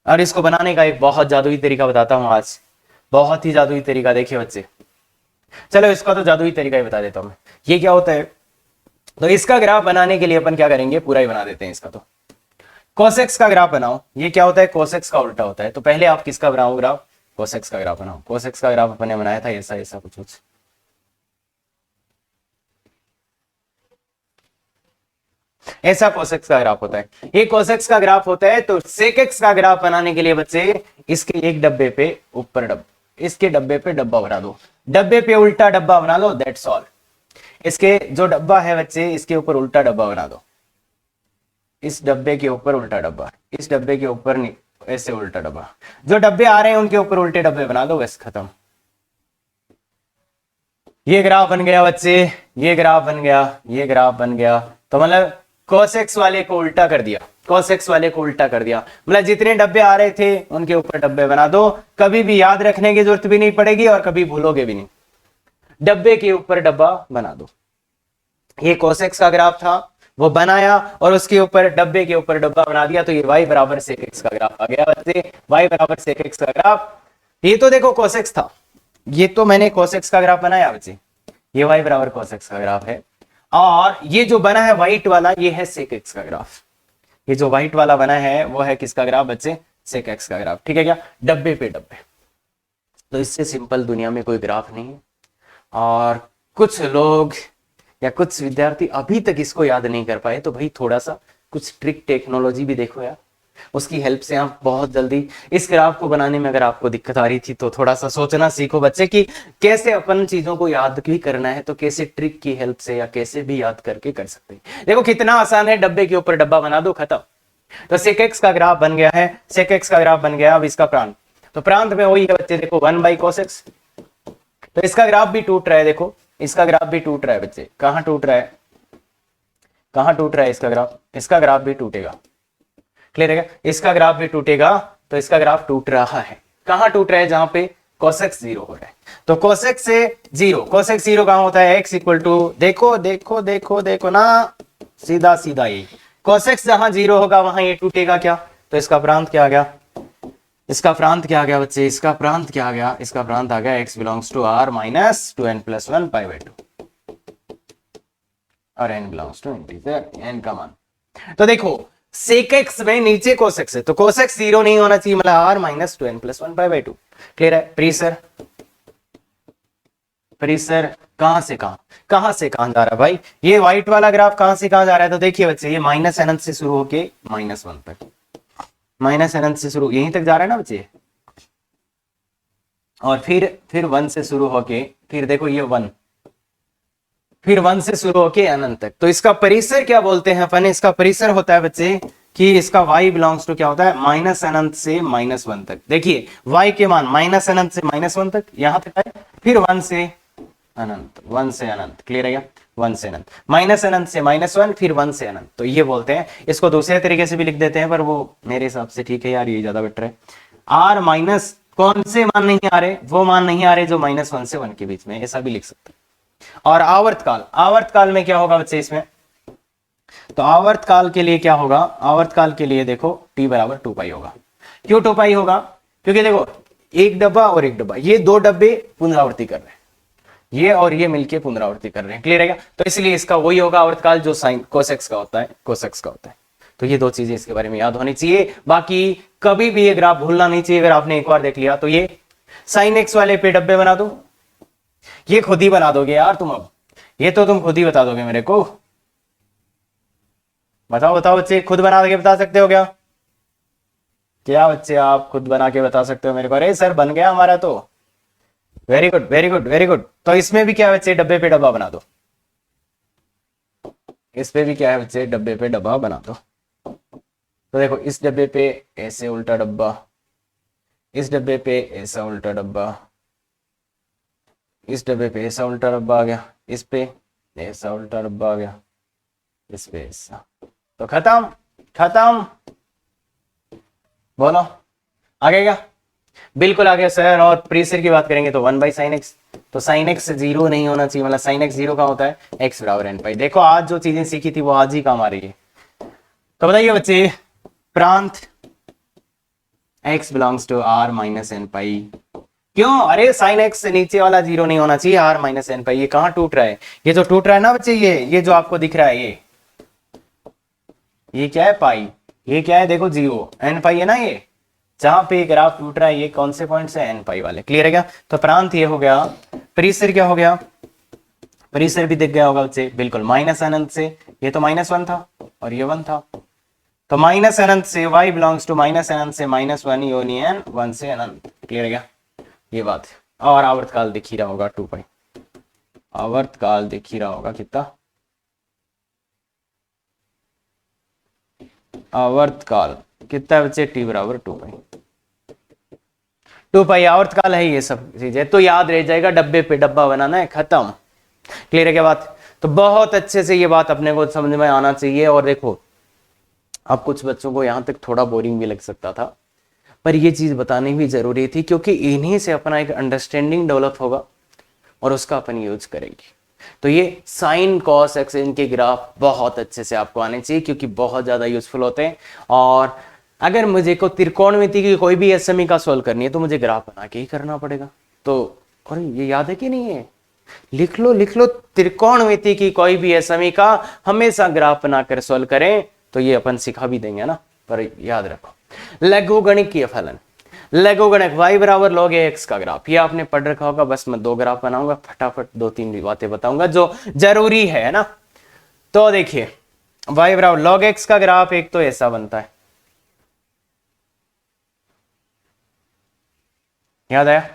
Speaker 1: और इसको बनाने का एक बहुत जादुई तरीका बताता हूं आज, बहुत ही जादुई तरीका। देखिए बच्चे, चलो इसका तो जादुई तरीका ही बता देता हूं मैं। ये क्या होता है? तो इसका ग्राफ बनाने के लिए अपन क्या करेंगे, पूरा ही बना देते हैं इसका। तो कोसेक्स का ग्राफ बनाओ। ये क्या होता है? कोसेक्स का उल्टा होता है। तो पहले आप किसका बनाओ ग्राफ? कोसेक्स का ग्राफ बनाओ। कोसेक्स का ग्राफ अपन ने बनाया था ऐसा ऐसा कुछ ऐसा कोसेक्स का ग्राफ होता है। ये कोसेक्स का ग्राफ होता है। तो सेकेक्स का ग्राफ बनाने के लिए बच्चे इसके एक डब्बे पे ऊपर डब्बा, इसके डब्बे पे डब्बा बना दो, डब्बे पे उल्टा डब्बा बना लो, दैट्स ऑल। इसके जो डब्बा है बच्चे, इसके ऊपर उल्टा डब्बा बना दो, इस डब्बे के ऊपर उल्टा डब्बा, इस डब्बे के ऊपर नहीं, ऐसे उल्टा डब्बा। जो डब्बे आ रहे हैं उनके ऊपर उल्टे डब्बे बना दो, बस खत्म। ये ग्राफ बन गया बच्चे, ये ग्राफ बन गया, ये ग्राफ बन गया। तो मतलब कोसेक्स वाले को उल्टा कर दिया, कोसेक्स वाले को उल्टा कर दिया। मतलब जितने डब्बे आ रहे थे उनके ऊपर डब्बे बना दो, कभी भी याद रखने की जरूरत भी नहीं पड़ेगी और कभी भूलोगे भी नहीं। डब्बे के ऊपर डब्बा बना दो। ये कोसेक्स का ग्राफ था, वो बनाया और उसके ऊपर डब्बे के ऊपर डब्बा बना दिया। तो ये y बराबर सेक एक्स का ग्राफ आ गया बच्चे, y बराबर सेक एक्स का ग्राफ। ये तो देखो कोसेक्स था, ये तो मैंने कोसेक्स का ग्राफ बनाया बच्चे, ये y बराबर कोसेक्स का ग्राफ है। और ये जो बना है व्हाइट वाला, ये है सेक एक्स का ग्राफ। ये जो व्हाइट वाला बना है वो है किसका ग्राफ बच्चे? सेक एक्स का ग्राफ। ठीक है क्या? डब्बे पे डब्बे। तो इससे सिंपल दुनिया में कोई ग्राफ नहीं है। और कुछ लोग या कुछ विद्यार्थी अभी तक इसको याद नहीं कर पाए, तो भाई थोड़ा सा कुछ ट्रिक टेक्नोलॉजी भी देखो यार, उसकी हेल्प से आप बहुत जल्दी इस ग्राफ को बनाने में, अगर आपको दिक्कत आ रही थी तो थोड़ा सा सोचना सीखो बच्चे कि कैसे अपन चीजों को याद भी करना है, तो कैसे ट्रिक की हेल्प से या कैसे भी याद करके कर सकते हैं। देखो कितना आसान है, डब्बे के ऊपर डब्बा बना दो, खत्म। तो सेक एक्स का ग्राफ बन गया है, सेक एक्स का ग्राफ बन गया। अब इसका प्रांत, तो प्रांत में वही है बच्चे, देखो 1/cos x। तो इसका ग्राफ भी टूट रहा है, देखो इसका ग्राफ भी टूट रहा है बच्चे। कहां टूट रहा है? कहां टूट रहा है इसका ग्राफ? इसका ग्राफ भी टूटेगा। क्लियर है? इसका ग्राफ भी टूटेगा। तो इसका ग्राफ टूट रहा है, कहां टूट रहा है? जहां पे कोसेक्स 0 हो रहा है। तो कोसेक्स से 0, कोसेक्स 0 कहां होता है? x इक्वल टू, देखो देखो देखो देखो ना, सीधा सीधा ये कोसेक्स जहां 0 होगा वहां ये टूटेगा क्या? तो इसका प्रांत क्या आ गया? इसका प्रांत क्या आ गया बच्चे? इसका प्रांत क्या आ गया? इसका प्रांत आ गया x belongs to r minus 2n+1 π/2 और n belongs to integer n का मान। तो देखो सेक एक्स में नीचे कोसेक्स है, तो कोसेक्स 0 नहीं होना चाहिए, मतलब r माइनस 2n+1 π/2। क्लियर है? प्रीसर, प्रीसर कहां से कहां, कहां से कहां जा रहा है भाई? ये व्हाइट वाला ग्राफ कहां से कहां जा रहा है? तो देखिए बच्चे, ये माइनस अनंत से शुरू होके -1 तक, माइनस अनंत से शुरू यहीं तक जा रहा है ना बच्चे, और फिर 1 से शुरू होके, फिर देखो ये 1, फिर 1 से शुरू होके अनंत तक। तो इसका परिसर क्या बोलते हैं अपन? इसका परिसर होता है बच्चे कि इसका y बिलोंग्स टू क्या होता है? माइनस अनंत से -1 तक। देखिए y के मान माइनस अनंत से -1 तक, यहां तक है, फिर 1 से अनंत, 1 से अनंत, क्लियर है क्या? 1 से अनंत, माइनस अनंत से -1, फिर 1 से अनंत, तो ये बोलते हैं। इसको दूसरे तरीके से भी लिख देते हैं, पर वो मेरे हिसाब से ठीक है यार, ये ज्यादा बेटर है। आर माइनस कौन से मान नहीं आ रहे? वो मान नहीं आ रहे जो -1 से 1 के बीच में, ऐसा भी लिख सकते हैं। और आवर्तकाल, आवर्तकाल में क्या होगा बच्चे इसमें? तो आवर्तकाल के लिए क्या होगा? आवर्तकाल के लिए देखो t बराबर 2 पाई होगा। क्यों 2 पाई होगा? क्योंकि देखो एक डब्बा और एक डब्बा, ये दो डब्बे पुनरावृत्ति कर रहे हैं, ये और ये मिलके पुनरावृत्ति कर रहे हैं, क्लियर है क्या? तो इसलिए इसका वही होगा आवर्तकाल जो साइन कोसेक्स का होता है, कोसेक्स का होता है। तो ये दो चीजें इसके बारे में याद होनी चाहिए। बाकी कभी भी ये ग्राफ भूलना नहीं चाहिए। अगर आपने एक बार देख लिया तो ये साइन एक्स वाले पे डब्बे बना दो, ये खुद ही बना दोगे यार तुम, अब ये तो तुम खुद ही बता दोगे मेरे को। बताओ बताओ बच्चे, खुद बना के बता सकते हो क्या? क्या बच्चे आप खुद बना के बता सकते हो मेरे को? अरे सर बन गया हमारा तो, very good very good very good. तो इसमें भी क्या है बच्चे? डब्बे पे डब्बा बना दो। इस पे भी क्या है बच्चे? डब्बे पे डब्बा बना दो। तो देखो इस डब्बे पे ऐसे उल्टा डब्बा, इस डब्बे पे ऐसा उल्टा डब्बा, इस डब्बे पे ऐसा उल्टा डब्बा आ गया, इस पे ऐसा उल्टा डब्बा आ गया, इस पे ऐसा। तो खत्म खत्म, बोलो आ गया क्या? बिल्कुल आ गया सर। और प्रीसेर की बात करेंगे तो 1/sin x, तो sin x 0 नहीं होना चाहिए, मतलब sin x 0 का होता है x बराबर n पाई। देखो आज जो चीजें सीखी थी वो आज ही काम आ रही है। तो बताइए बच्चे, प्रांत x belongs to r minus n pi, क्यों? अरे sin x से नीचे वाला 0 नहीं होना चाहिए, r माइनस एन पाई। ये कहाँ टूट रहा है? ये जो टूट रहा है ना बच्चे, ये जो आपको दिख रहा है, ये क्या है? पाई। ये क्या है? देखो 0 n पाई है ना, ये जहां पे ग्राफ टूट रहा है ये कौन से पॉइंट से? n पाई वाले, क्लियर है क्या? तो प्रांत ये हो गया। परिसर क्या हो गया? परिसर भी दिख गया होगा बच्चे, बिल्कुल माइनस अनंत से, ये तो -1 था और ये 1 था, तो माइनस अनंत से y बिलोंग्स टू माइनस अनंत से -1 यूनियन 1 से अनंत, क्लियर है क्या? ये बात। और आवर्तकाल दिख ही रहा होगा 2 पाई, आवर्तकाल दिख ही रहा होगा कितना? आवर्तकाल कितना है बच्चे? t बराबर 2 पाई, 2 पाई आवर्तकाल है। ये सब चीजें तो याद रह जाएगा, डब्बे पे डब्बा बनाना है, खत्म, क्लियर है क्या बात? तो बहुत अच्छे से ये बात अपने को समझ में आना चाहिए। और देखो अब कुछ बच्चों को यहां तक थोड़ा बोरिंग भी लग सकता था, पर ये चीज बतानी भी जरूरी थी, क्योंकि इन्हीं से अपना एक अंडरस्टैंडिंग डेवलप होगा और उसका अपन यूज करेंगे। तो ये साइन कॉस एक्स इनके ग्राफ बहुत अच्छे से आपको आने चाहिए, क्योंकि बहुत ज्यादा यूजफुल होते हैं। और अगर मुझे को त्रिकोणमिति की कोई भी एसएमई का सॉल्व करनी है तो मुझे ग्राफ बना के ही करना पड़ेगा। तो और ये याद है कि नहीं है? लिख लो लिख लो, त्रिकोणमिति की कोई भी एसएमई का हमेशा ग्राफ बनाकर सॉल्व करें, तो ये अपन सिखा भी देंगे ना, पर याद रखो। लघुगणकीय फलन, लघुगणक y बराबर log ax का ग्राफ, ये आपने पढ़ रखा होगा। बस मैं 2 ग्राफ बनाऊंगा, फटाफट 2-3 बातें बताऊंगा जो जरूरी है ना। तो देखिए y बराबर log x का ग्राफ एक तो ऐसा बनता है, याद आया?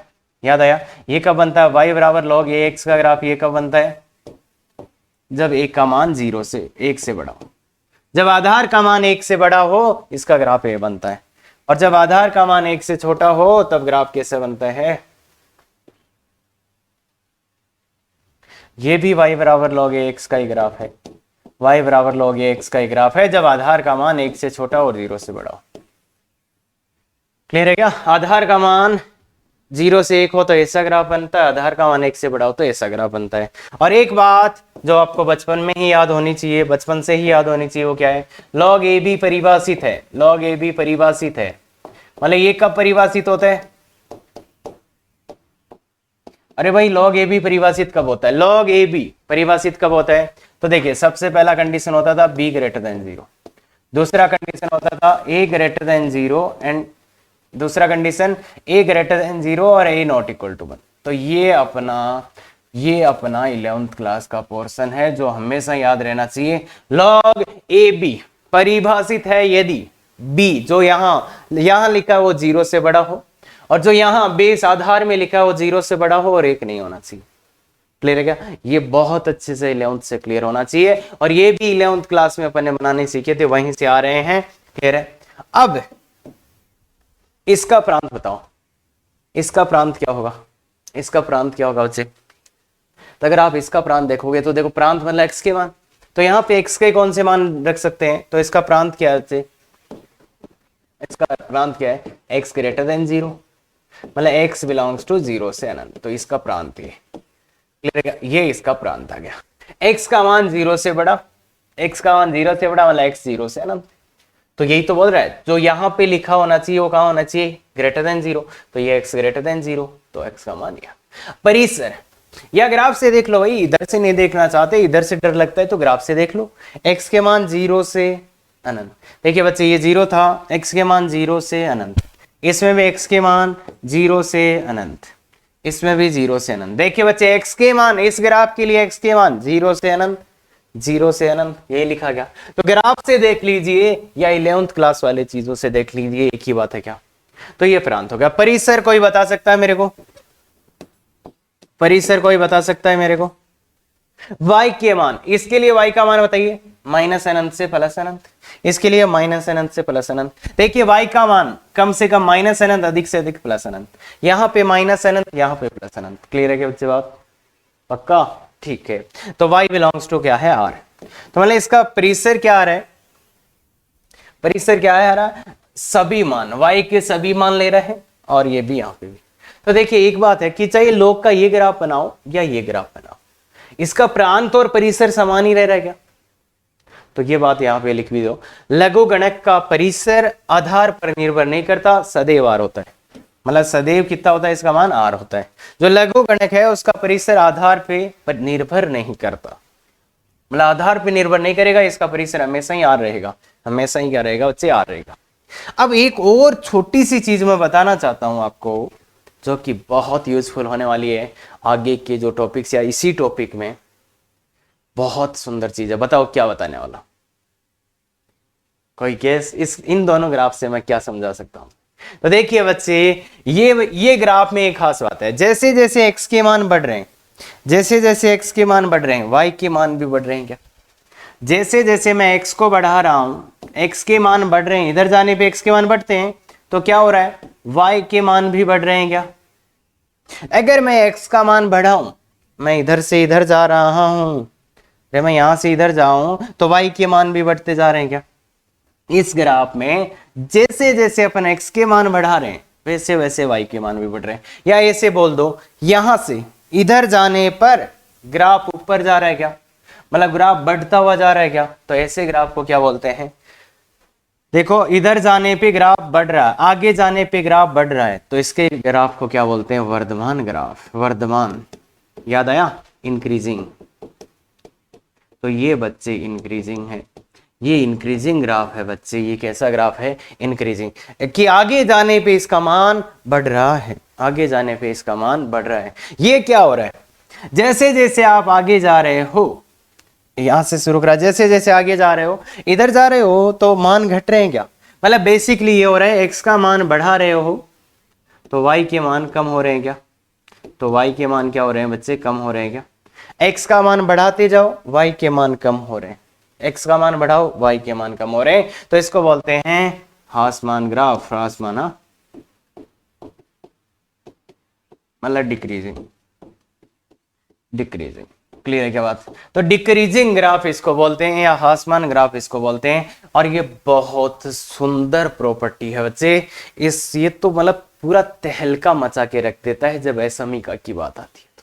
Speaker 1: याद आया? ये कब बनता है? y बराबर log ax का ग्राफ ये कब बनता है? जब एक का मान 0 से 1 से बड़ा हो, जब आधार का मान 1 से बड़ा हो इसका ग्राफ ये बनता है, और जब आधार का मान 1 से छोटा हो तब ग्राफ कैसे बनता है? ये भी y बराबर log ax का ही ग्राफ है, y बराबर log ax का ही ग्राफ है जब आधार का मान 1 से छोटा और 0 से बड़ा हो, क्लियर है क्या? आधार का मान 0 से 1 हो तो ऐसा ग्राफ बनता है, आधार का मान 1 से बड़ा हो तो ऐसा ग्राफ बनता है। और एक बात जो आपको बचपन में ही याद होनी चाहिए, बचपन से ही याद होनी चाहिए, वो क्या है? log AB परिभाषित है, log AB परिभाषित है, मतलब ये कब परिभाषित होता है? अरे भाई log AB परिभाषित कब होता है? log AB परिभाषित कब होता है? तो देखिए सबसे पहला कंडीशन होता था b ग्रेटर देन 0, दूसरा कंडीशन होता था a ग्रेटर देन 0 एंड दूसरा कंडीशन a ग्रेटर देन 0 और a नॉट इक्वल टू 1। तो ये अपना 11th क्लास का पोर्शन है जो हमेशा याद रहना चाहिए। log AB परिभाषित है यदि b जो यहां लिखा है वो 0 से बड़ा हो, और जो यहां बेस आधार में लिखा है वो 0 से बड़ा हो और 1 नहीं होना चाहिए, क्लियर है क्या? ये बहुत अच्छे से 11th से क्लियर होना चाहिए, और ये भी 11th क्लास में अपन ने बनाने सीखे थे, वहीं से आ रहे हैं, क्लियर है? अब इसका प्रांत बताओ, इसका प्रांत क्या होगा? इसका प्रांत क्या होगा बच्चे? तो अगर आप इसका प्रांत देखोगे तो देखो प्रांत मतलब एक्स के मान, तो यहाँ पे एक्स के कौन से मान रख सकते हैं, तो इसका प्रांत क्या है, इसका प्रांत क्या है, x ग्रेटर देन 0, मतलब x बिलोंग्स टू 0 से अनंत, तो इसका प्रांत ये इसका प्रांत आ गया। x का मान 0 से बड़ा, x का मान 0 से बड़ा मतलब x 0 से अनंत, तो यही तो बोल रहा है, जो यहाँ पे लिखा होना चाहिए वो कहाँ होना चाहिए, ग्रेटर देन 0, तो ये x ग्रेटर देन 0, तो x का मान यह परिसर या ग्राफ से देख लो भाई, इधर से नहीं देखना चाहते, इधर से डर लगता है तो ग्राफ से देख लो। x के मान 0 से अनंत, देखिए बच्चे ये 0 था, x के मान 0 से अनंत, इसमें भी x के मान 0 से अनंत, इसमें भी 0 से अनंत। देखिए बच्चे x के मान, इस ग्राफ के लिए x के मान 0 से अनंत, 0 से अनंत, यही लिखा गया। तो ग्राफ से देख लीजिए या 11th क्लास वाले चीजों से देख लीजिए, एक ही बात है क्या, तो ये प्रांत हो गया। परिसर कोई बता सकता है मेरे को, परिसर कोई बता सकता है मेरे को, y के मान, इसके लिए y का मान बताइए, माइनस अनंत से प्लस अनंत, इसके लिए माइनस अनंत से प्लस अनंत। देखिए y का मान कम से कम माइनस अनंत, अधिक से अधिक प्लस अनंत, यहाँ पे माइनस अनंत, यहाँ पे प्लस अनंत। क्लियर है क्या बच्चे बात, पक्का, ठीक है। तो y बिलोंग्स टू क्या है, r, तो मतलब इसका परिसर क्या आ रहा है, परिसर क्या है आ रहा, सभी मान, y के सभी मान ले रहे हैं, और ये भी यहाँ पे भी। तो देखिए एक बात है कि चाहे लोग का ये ग्राफ बनाओ या ये ग्राफ बनाओ, इसका प्रांत और परिसर समान ही रह रहा है क्या, तो ये बात यहां पे लिख भी दो। लघु गणक का परिसर आधार पर निर्भर नहीं करता, सदैव आर होता है, मतलब सदैव कितना होता है, इसका मान आर होता है। जो लघु गणक है उसका परिसर आधार पे निर्भर नहीं करता, मतलब आधार पे निर्भर नहीं करेगा, इसका परिसर हमेशा ही आर रहेगा, हमेशा ही क्या रहेगा बच्चे, आर रहेगा। अब एक और छोटी सी चीज मैं बताना चाहता हूं आपको, जो कि बहुत यूजफुल होने वाली है आगे के जो टॉपिक्स या इसी टॉपिक में, बहुत सुंदर चीज है। बताओ क्या बताने वाला, कोई केस, इस इन दोनों ग्राफ से मैं क्या समझा सकता हूं। तो देखिए बच्चे, ये ग्राफ में एक खास बात है, जैसे जैसे x के मान बढ़ रहे हैं, जैसे जैसे x के मान बढ़ रहे हैं, y के मान भी बढ़ रहे हैं क्या, जैसे जैसे मैं x को बढ़ा रहा हूं, x के मान बढ़ रहे हैं, इधर जाने पे x के मान बढ़ते हैं, तो क्या हो रहा है, y के मान भी बढ़ रहे हैं क्या। अगर मैं x का मान बढ़ाऊं, मैं इधर से इधर जा रहा हूं, अरे मैं यहां से इधर जाऊं, तो y के मान भी बढ़ते जा रहे हैं क्या। इस ग्राफ में जैसे जैसे अपन x के मान बढ़ा रहे हैं, वैसे वैसे y के मान भी बढ़ रहे हैं, या ऐसे बोल दो, यहां से इधर जाने पर ग्राफ ऊपर जा रहा है क्या, मतलब ग्राफ बढ़ता हुआ जा रहा है क्या, तो ऐसे ग्राफ को क्या बोलते हैं, देखो इधर जाने पे ग्राफ बढ़ रहा है, आगे जाने पे ग्राफ बढ़ रहा है, तो इसके ग्राफ को क्या बोलते हैं, वर्धमान ग्राफ, वर्धमान, याद आया, इंक्रीजिंग। तो ये बच्चे इंक्रीजिंग है, ये इंक्रीजिंग ग्राफ है बच्चे, ये कैसा ग्राफ है, इंक्रीजिंग, कि आगे जाने पे इसका मान बढ़ रहा है, आगे जाने पे इसका मान बढ़ रहा है। ये क्या हो रहा है, जैसे जैसे आप आगे जा रहे हो, यहां से शुरू करा, जैसे जैसे आगे जा रहे हो, इधर जा रहे हो, तो मान घट रहे हैं क्या, मतलब बेसिकली ये हो रहा है, x का मान बढ़ा रहे हो तो y के मान कम हो रहे हैं क्या, तो y के मान क्या हो रहे हैं बच्चे, कम हो रहे हैं क्या। x का मान बढ़ाते जाओ, y के मान कम हो रहे हैं, x का मान बढ़ाओ, y के मान कम हो रहे हैं, तो इसको बोलते हैं ह्रासमान ग्राफ, ह्रासमान मतलब डिक्रीजिंग, डिक्रीजिंग। क्लियर है क्या बात, तो डिक्रीजिंग ग्राफ इसको बोलते हैं या ह्रासमान ग्राफ इसको बोलते हैं, और ये बहुत सुंदर प्रॉपर्टी है बच्चे, ये तो मतलब पूरा तहलका मचा के रख देता है, जब असमीका की बात आती है तो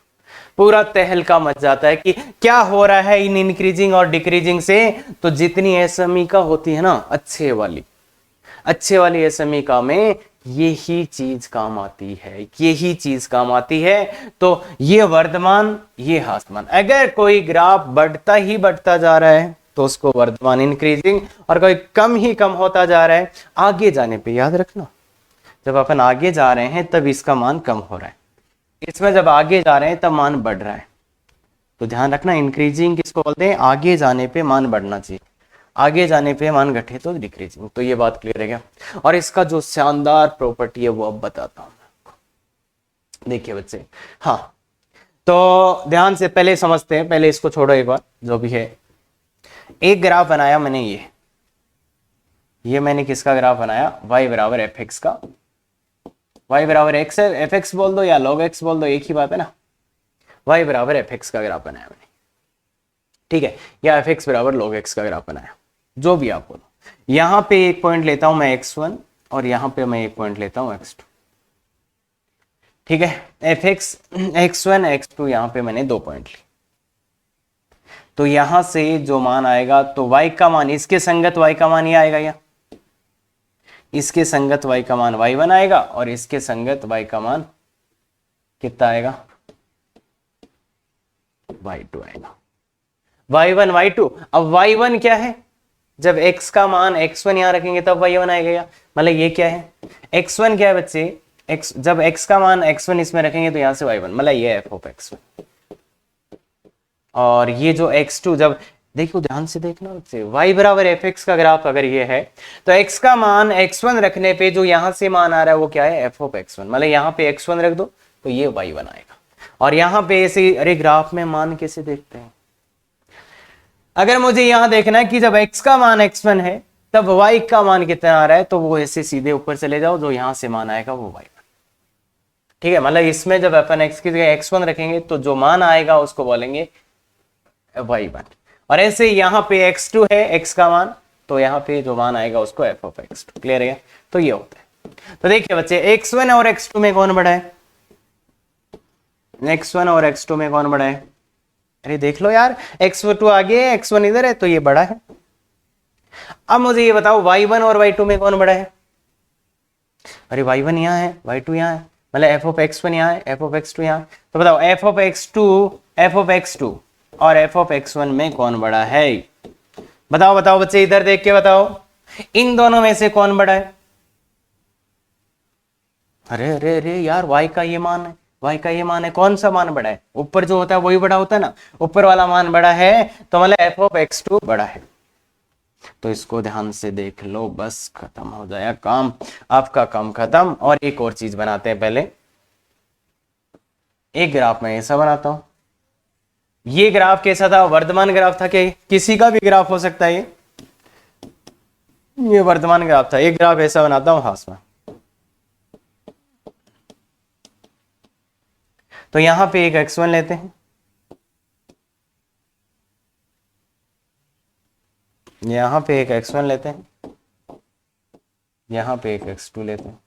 Speaker 1: पूरा तहलका मच जाता है कि क्या हो रहा है इन इंक्रीजिंग और डिक्रीजिंग से। तो जितनी असमीका होती है ना, अच्छे वाली असमीका में यही चीज काम आती है, यही चीज काम आती है। तो ये वर्धमान, ये ह्रासमान, अगर कोई ग्राफ बढ़ता ही बढ़ता जा रहा है तो उसको वर्धमान इंक्रीजिंग, और कोई कम ही कम होता जा रहा है, आगे जाने पे याद रखना, जब अपन आगे जा रहे हैं तब इसका मान कम हो रहा है, इसमें जब आगे जा रहे हैं तब मान बढ़ रहा है। तो ध्यान रखना, इंक्रीजिंग किसको बोलते हैं, आगे जाने पे मान बढ़ना चाहिए, आगे जाने पे मान घटे तो डिक्रीजिंग। तो ये बात क्लियर है क्या, और इसका जो शानदार प्रॉपर्टी है वो अब बताता हूं मैं आपको। देखिए बच्चे, हाँ तो ध्यान से पहले समझते हैं, पहले इसको छोड़ो एक बार, जो भी है एक ग्राफ बनाया मैंने, ये मैंने किसका ग्राफ बनाया, y बराबर एफ एक्स का, y बराबर एक्स है, एफ एक्स बोल दो या लॉग एक्स बोल दो, एक ही बात है ना, y बराबर एफ एक्स का ग्राफ बनाया मैंने, ठीक है, या एफ एक्स बराबर log x का ग्राफ बनाया, जो भी आप बोलो। यहां पे एक पॉइंट लेता हूं मैं x1 और यहां पे मैं एक पॉइंट लेता हूं x2, ठीक है। एफ एक्स x1 x2 यहां पे मैंने 2 पॉइंट लिए, तो यहां से जो मान आएगा तो y का मान, इसके संगत y का मान ये आएगा, या इसके संगत y का मान y1 आएगा और इसके संगत y का मान कितना आएगा, y2 आएगा। y1 y2, अब y1 क्या है, जब x का मान x1 यहां रखेंगे तब y1 आएगा, मतलब ये क्या है, x1 क्या है बच्चे, x, जब x का मान x1 इसमें रखेंगे तो यहां से y1, मतलब ये f ऑफ x1, और ये जो x2, जब देखो ध्यान से देखना बच्चे, y बराबर एफ एक्स का ग्राफ अगर ये है तो x का मान x1 रखने पे जो यहां से मान आ रहा है वो क्या है, f ऑफ x1, मतलब यहां पे x1 रख दो तो ये y1 आएगा। और यहां पे ऐसे, अरे ग्राफ में मान कैसे देखते हैं, अगर मुझे यहां देखना है कि जब x का मान x1 है तब y का मान कितना आ रहा है, तो वो ऐसे सीधे ऊपर चले जाओ, जो यहां से मान आएगा वो y1, ठीक है। मतलब इसमें जब अपन x की जगह x1 रखेंगे तो जो मान आएगा उसको बोलेंगे y1, और ऐसे यहां पे x2 है x का मान, तो यहां पे जो मान आएगा उसको f ऑफ x2, क्लियर है। तो ये होता है। तो देखिए बच्चे, x1 और x2 में कौन बड़ा है, x1 और x2 में कौन बड़ा है, अरे देख लो यार, x2 आगे है, x1 इधर है, तो ये बड़ा है। अब मुझे ये बताओ y1 और y2 में कौन बड़ा है, अरे y1 यहां है, y2 यहां है, मतलब f ऑफ x1 यहां है, f ऑफ x2 यहां, तो बताओ f ऑफ x2 और f ऑफ x1 में कौन बड़ा है, बताओ बताओ बच्चे, इधर देख के बताओ, इन दोनों में से कौन बड़ा है, अरे अरे अरे यार, y का ये मान है, y का ये मान है, कौन सा मान बड़ा है, ऊपर जो होता है वही बड़ा होता है ना, ऊपर वाला मान बड़ा है, तो मतलब f ऑफ x2 बड़ा है। तो इसको ध्यान से देख लो, बस खत्म हो जाएगा काम, आपका काम खत्म। और एक और चीज बनाते हैं, पहले एक ग्राफ में ऐसा बनाता हूं, ये ग्राफ कैसा था, वर्तमान ग्राफ था, क्या किसी का भी ग्राफ हो सकता है, ये वर्तमान ग्राफ था, एक ग्राफ ऐसा बनाता हूं हाथ में, तो यहां पे एक x1 लेते हैं, यहां पे एक x1 लेते हैं, यहां पे एक x2 लेते हैं,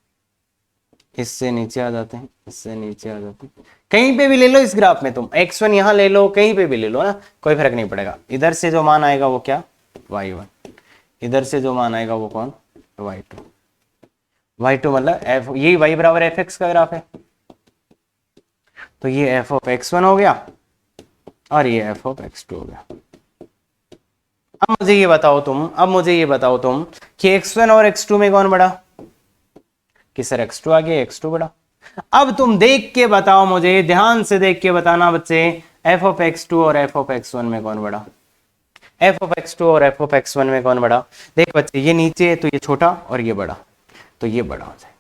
Speaker 1: इससे नीचे आ जाते हैं, इससे नीचे आ जाते हैं, कहीं पे भी ले लो इस ग्राफ में, तुम x1 यहां ले लो, कहीं पे भी ले लो ना, कोई फर्क नहीं पड़ेगा। इधर से जो मान आएगा वो क्या, y1, इधर से जो मान आएगा वो कौन, y2, y2 मतलब f, यही y बराबर एफ एक्स का ग्राफ है, तो ये f ऑफ x1 हो गया और ये f ऑफ x2 हो गया। अब मुझे ये बताओ तुम कि x1 और x2 में कौन बड़ा, कि सर x2 आगे x2 बड़ा। अब तुम देख के बताओ मुझे, ध्यान से देख के बताना बच्चे, f ऑफ x2 और f ऑफ x1 में कौन बड़ा, f ऑफ x2 और f ऑफ x1 में कौन बड़ा। देख बच्चे, ये नीचे है तो ये छोटा और ये बड़ा, तो ये बड़ा हो जाए,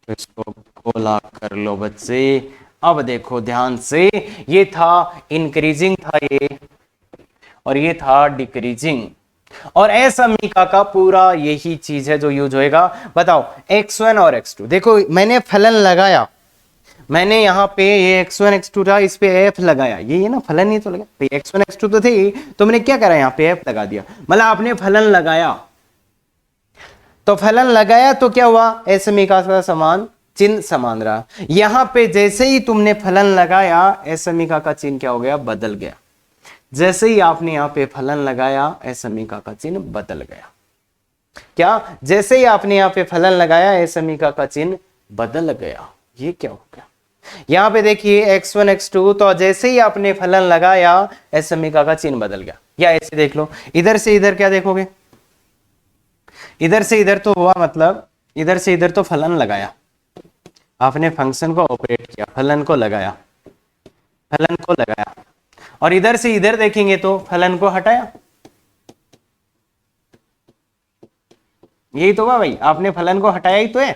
Speaker 1: तो इसको गोला कर लो बच्चे। अब देखो ध्यान से, ये था इंक्रीजिंग था ये, और ये था डिक्रीजिंग, और असमीका का पूरा यही चीज है जो यूज होएगा। बताओ x1 और x2, देखो मैंने फलन लगाया, मैंने यहाँ पे ये x1 x2 था, इस पे f लगाया, ये ना फलन नहीं तो लगा, तो x1 x2 तो थे, तो मैंने क्या करा, यहाँ पे f लगा दिया, मतलब आपने फलन लगाया, तो फलन लगाया तो क्या हुआ, असमीका का समान चिन्ह समान रहा। यहां पे जैसे ही तुमने फलन लगाया, असमीका का चिन्ह क्या हो गया, बदल गया। जैसे ही आपने यहां पे फलन लगाया, असमीका का चिन्ह बदल गया। क्या, जैसे ही आपने यहां पे फलन लगाया, असमीका का चिन्ह बदल गया। ये क्या हो गया, यहां पे देखिए x1 x2, तो जैसे ही आपने फलन लगाया, असमीका का चिन्ह बदल गया। या ऐसे देख लो, इधर से इधर क्या देखोगे, इधर से इधर तो हुआ, मतलब इधर से इधर तो फलन लगाया, आपने फंक्शन को ऑपरेट किया, फलन को लगाया, और इधर से इधर देखेंगे तो फलन को हटाया। यही तो हुआ भाई, आपने फलन को हटाया ही तो है।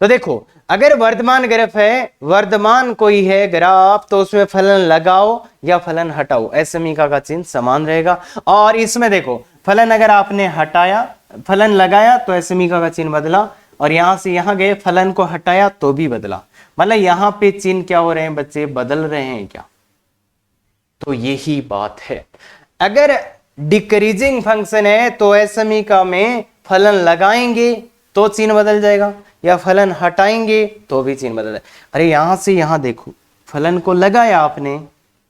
Speaker 1: तो देखो, अगर वर्तमान ग्राफ है, वर्तमान कोई है ग्राफ, तो उसमें फलन लगाओ या फलन हटाओ, असमीका का चिन्ह समान रहेगा। और इसमें देखो, फलन अगर आपने हटाया, फलन लगाया तो असमीका का चिन्ह बदला, और यहां से यहां गए, फलन को हटाया तो भी बदला। मतलब यहां पे चिन्ह क्या हो रहे हैं बच्चे, बदल रहे हैं क्या, तो यही बात है। अगर डिक्रीजिंग फंक्शन है तो ऐ समीका में फलन लगाएंगे तो चिन्ह बदल जाएगा, या फलन हटाएंगे तो भी चिन्ह बदल जाएगा। अरे यहां से यहां देखो, फलन को लगाया आपने,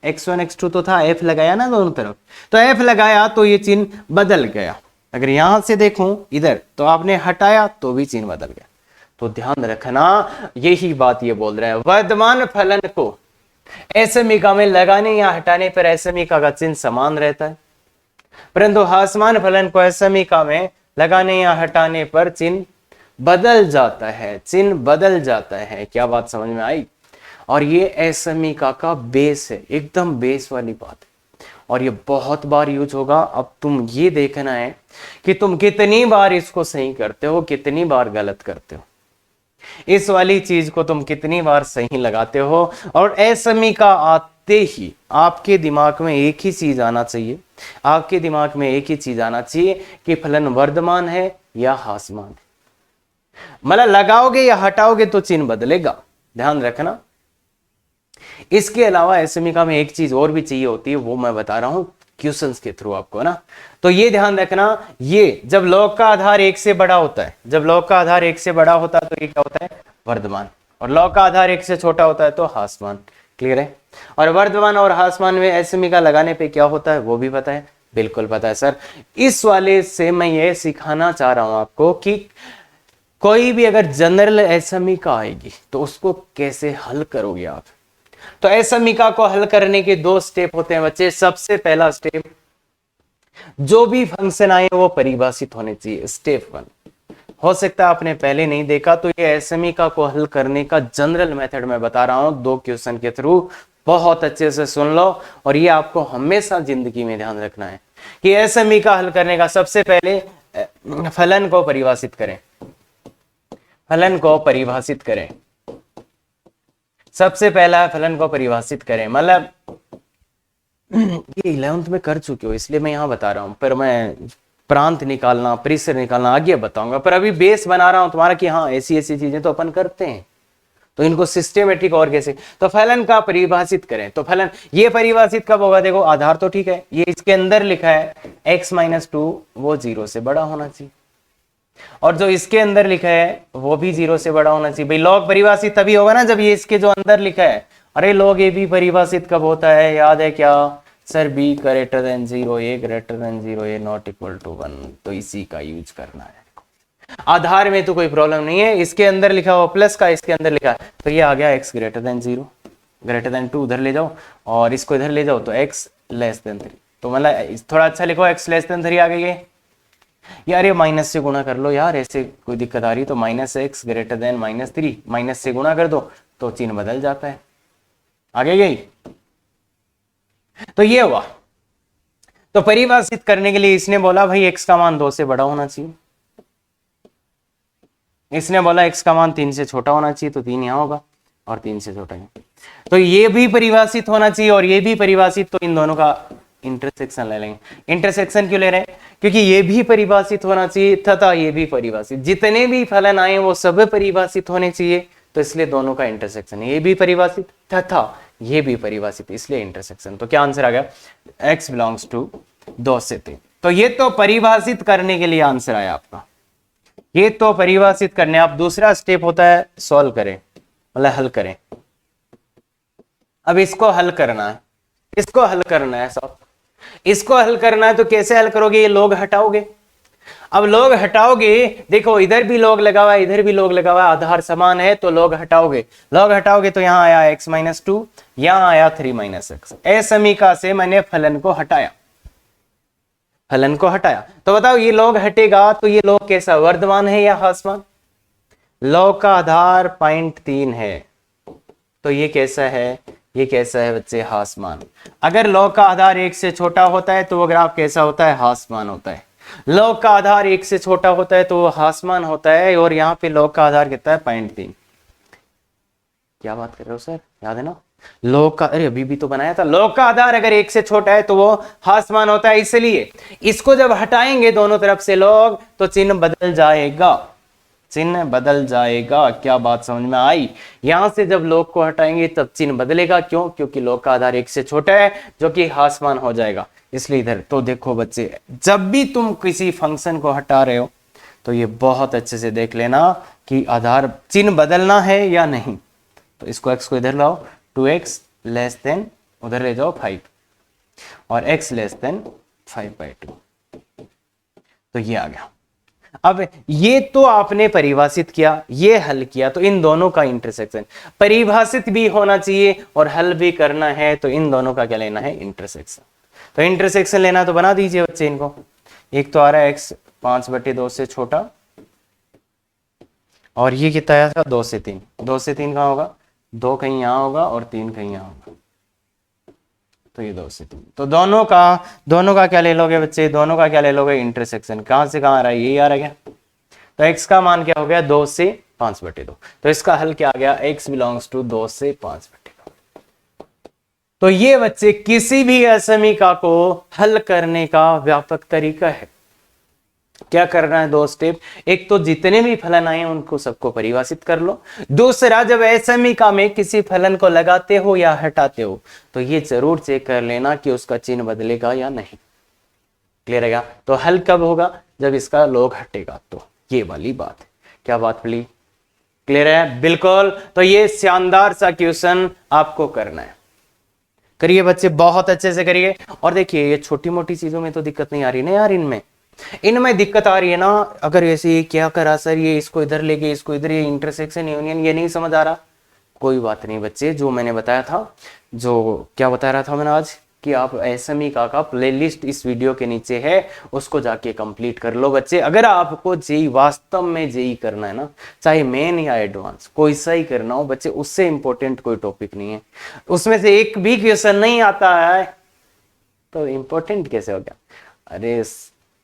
Speaker 1: x1 x2 तो था, f लगाया ना दोनों तरफ, तो f लगाया तो ये चिन्ह बदल गया। अगर यहां से देखूं इधर तो आपने हटाया तो भी चिन्ह बदल गया। तो ध्यान रखना, यही बात ये बोल रहे हैं, वर्तमान फलन को ऐ समीका में लगाने या हटाने पर ऐ समीका का चिन्ह समान रहता है, परंतु हासमान फलन को ऐ समीका में लगाने या हटाने पर चिन्ह बदल जाता है, चिन्ह बदल जाता है। क्या बात समझ में आई? और ये ऐ समीका का बेस है, एकदम बेस वाली बात है, और ये बहुत बार यूज होगा। अब तुम ये देखना है कि तुम कितनी बार इसको सही करते हो, कितनी बार गलत करते हो। इस वाली चीज को तुम कितनी बार सही लगाते हो। और ऐ समीका आते ही आपके दिमाग में एक ही चीज आना चाहिए, आपके दिमाग में एक ही चीज आना चाहिए कि फलन वर्धमान है या हासमान है। मतलब लगाओगे या हटाओगे तो चिन्ह बदलेगा, ध्यान रखना। इसके अलावा ऐ समीका में एक चीज और भी चाहिए होती है, वो मैं बता रहा हूं क्वेश्चंस के थ्रू आपको ना। तो ये ध्यान रखना, ये जब लॉग का आधार 1 से बड़ा होता है, जब लॉग का आधार 1 से बड़ा होता है तो ये क्या होता है? वर्धमान। और लॉग का आधार 1 से छोटा होता है तो हासमान। क्लियर है? और वर्धमान और हासमान में ऐ समीका लगाने पे क्या होता है वो भी पता है? बिल्कुल पता है सर। इस वाले से मैं ये सिखाना चाह रहा हूं आपको कि कोई भी अगर जनरल ऐ समीका आएगी तो उसको कैसे हल करोगे आप। तो ऐ समीका को हल करने के 2 स्टेप होते हैं बच्चे। सबसे पहला स्टेप, जो भी फंक्शन आए वो परिभाषित होने चाहिए, स्टेप 1। हो सकता है आपने पहले नहीं देखा, तो ये ऐ समीका को हल करने का जनरल मेथड मैं बता रहा हूं 2 क्वेश्चन के थ्रू। बहुत अच्छे से सुन लो, और ये आपको हमेशा जिंदगी में ध्यान रखना है कि ऐ समीका हल करने का सबसे पहले फलन को परिभाषित करें, फलन को परिभाषित करें। सबसे पहला फलन को परिभाषित करें, मतलब ये 11th में कर चुके हो इसलिए मैं यहां बता रहा हूं, पर मैं प्रांत निकालना, परिसर निकालना आगे बताऊंगा। पर अभी बेस बना रहा हूं तुम्हारा कि हाँ ऐसी ऐसी चीजें तो अपन करते हैं, तो इनको सिस्टेमेटिक और कैसे। तो फलन का परिभाषित करें, तो फलन ये परिभाषित कब होगा? देखो आधार तो ठीक है, ये इसके अंदर लिखा है x-2 वो 0 से बड़ा होना चाहिए, और जो इसके अंदर लिखा है वो भी 0 से बड़ा होना चाहिए। भाई लॉग परिभाषित तभी होगा ना जब ये इसके जो अंदर लिखा है। अरे लॉग ए भी परिभाषित कब होता है, याद है क्या sir? b greater than 0, a greater than 0, a not equal to 1। तो इसी का यूज करना है। आधार में तो कोई प्रॉब्लम नहीं है, इसके अंदर लिखा हुआ प्लस का इसके अंदर लिखा है, तो ये आ गया x greater than 0, greater than 2 उधर ले जाओ और इसको इधर ले जाओ तो x लेस देन 3। तो मतलब थोड़ा अच्छा लिखो, x लेस देन 3 आ गई है। यार ये माइनस से गुणा कर लो यार, ऐसे कोई दिक्कत आ रही तो -x ग्रेटर देन -3 माइनस से गुणा कर दो तो चिन्ह बदल जाता है। आगे गई? तो ये हुआ। तो परिभाषित करने के लिए इसने बोला भाई x का मान 2 से बड़ा होना चाहिए, इसने बोला x का मान 3 से छोटा होना चाहिए, तो 3 यहां होगा और 3 से छोटा है। तो ये भी परिभाषित होना चाहिए और ये भी परिभाषित, तो इन दोनों का इंटरसेक्शन ले लेंगे। इंटरसेक्शन क्यों ले रहे हैं? क्योंकि ये भी परिभाषित होना चाहिए तथा ये भी परिभाषित, जितने भी फलन आए वो सब परिभाषित होने चाहिए, तो इसलिए दोनों का इंटरसेक्शन, ये भी परिभाषित तथा ये भी परिभाषित, इसलिए इंटरसेक्शन। तो क्या आंसर आ गया? x बिलोंग्स टू 2 से 3। तो ये तो परिभाषित करने के लिए आंसर आया आपका, ये तो परिभाषित करने। आप दूसरा स्टेप होता है सॉल्व करें, मतलब हल करें। अब इसको हल करना है, इसको हल करना है सब, इसको हल करना है। तो कैसे हल करोगे? ये लोग हटाओगे। अब लोग हटाओगे, देखो इधर भी लोग लगा हुआ है, इधर भी लोग लगा हुआ है, आधार समान है, तो लोग हटाओगे। लोग हटाओगे तो यहां आया x-2, यहां आया 3-x। ऐ समीका से मैंने फलन को हटाया, फलन को हटाया। तो बताओ ये लोग हटेगा तो ये लोग कैसा, वर्धमान है या हासमान? लॉग का आधार 0.3 है, तो ये कैसा है? ये कैसा है बच्चे? हासमान। अगर लॉग का आधार 1 से छोटा होता है तो वो ग्राफ कैसा होता है? हासमान होता है। लॉग का आधार 1 से छोटा होता है तो वो हासमान होता है, और यहाँ पे लॉग का आधार कितना है? 0.3। क्या बात कर रहे हो सर, याद है ना? लॉग का, अरे अभी भी तो बनाया था। लॉग का आधार अगर 1 से छोटा है तो वो हासमान होता है, इसलिए इसको जब हटाएंगे दोनों तरफ से लॉग तो चिन्ह बदल जाएगा, चिन्ह बदल जाएगा। क्या बात समझ में आई? यहां से जब लॉग को हटाएंगे तब चिन्ह बदलेगा। क्यों? क्योंकि लॉग का आधार 1 से छोटा है, जो कि हासमान हो जाएगा, इसलिए इधर। तो देखो बच्चे, जब भी तुम किसी फंक्शन को हटा रहे हो तो ये बहुत अच्छे से देख लेना कि आधार चिन्ह बदलना है या नहीं। तो इसको x को इधर लाओ, 2x लेस देन उधर ले जाओ 5 और x लेस देन 5/2। तो ये आ गया। अब ये तो आपने परिभाषित किया, ये हल किया, तो इन दोनों का इंटरसेक्शन परिभाषित भी होना चाहिए और हल भी करना है, तो इन दोनों का क्या लेना है? इंटरसेक्शन। तो इंटरसेक्शन लेना तो बना दीजिए बच्चे इनको। एक तो आ रहा है x 5/2 से छोटा, और ये कितना आया था? 2 से 3। 2 से 3 कहाँ होगा? 2 कहीं यहाँ होगा और 3 कहीं यहाँ होगा, तो ये 2 से 3। तो दोनों का क्या ले लोगे बच्चे? दोनों का क्या ले लोगे? इंटरसेक्शन। कहां से कहां आ रहा है? ये आ रहा है। तो x का मान क्या हो गया? 2 से 5/2। तो इसका हल क्या आ गया? x बिलोंग्स टू 2 से 5/2। तो ये बच्चे किसी भी असमीका को हल करने का व्यापक तरीका है। क्या करना है? 2 स्टेप। एक तो जितने भी फलन आए उनको सबको परिभाषित कर लो। दूसरा, जब असमीका में किसी फलन को लगाते हो या हटाते हो तो ये जरूर चेक कर लेना कि उसका चिन्ह बदलेगा या नहीं। क्लियर है? तो हल कब होगा? जब इसका लॉग हटेगा। तो ये वाली बात है। क्या बात बोली? क्लियर है? बिल्कुल। तो ये शानदार सा क्वेश्चन आपको करना है। करिए बच्चे, बहुत अच्छे से करिए। और देखिए, ये छोटी मोटी चीजों में तो दिक्कत नहीं आ रही ना यार। इनमें दिक्कत आ रही है ना। अगर ऐसे क्या करा सर, ये इसको इधर ले गए, इसको इधर, ये इंटरसेक्शन यूनियन, ये नहीं समझ आ रहा, कोई बात नहीं बच्चे। जो मैंने बताया था, जो क्या बता रहा था मैंने आज, कि आप असमीका का प्लेलिस्ट इस वीडियो के नीचे है, उसको जाके कंप्लीट कर लो बच्चे। अगर आपको जेई वास्तव में जेई करना है ना, चाहे मेन या एडवांस, कोई सा ही करना हो बच्चे, उससे इंपॉर्टेंट कोई टॉपिक नहीं है। उसमें से एक भी क्वेश्चन नहीं आता है तो इंपॉर्टेंट कैसे हो गया? अरे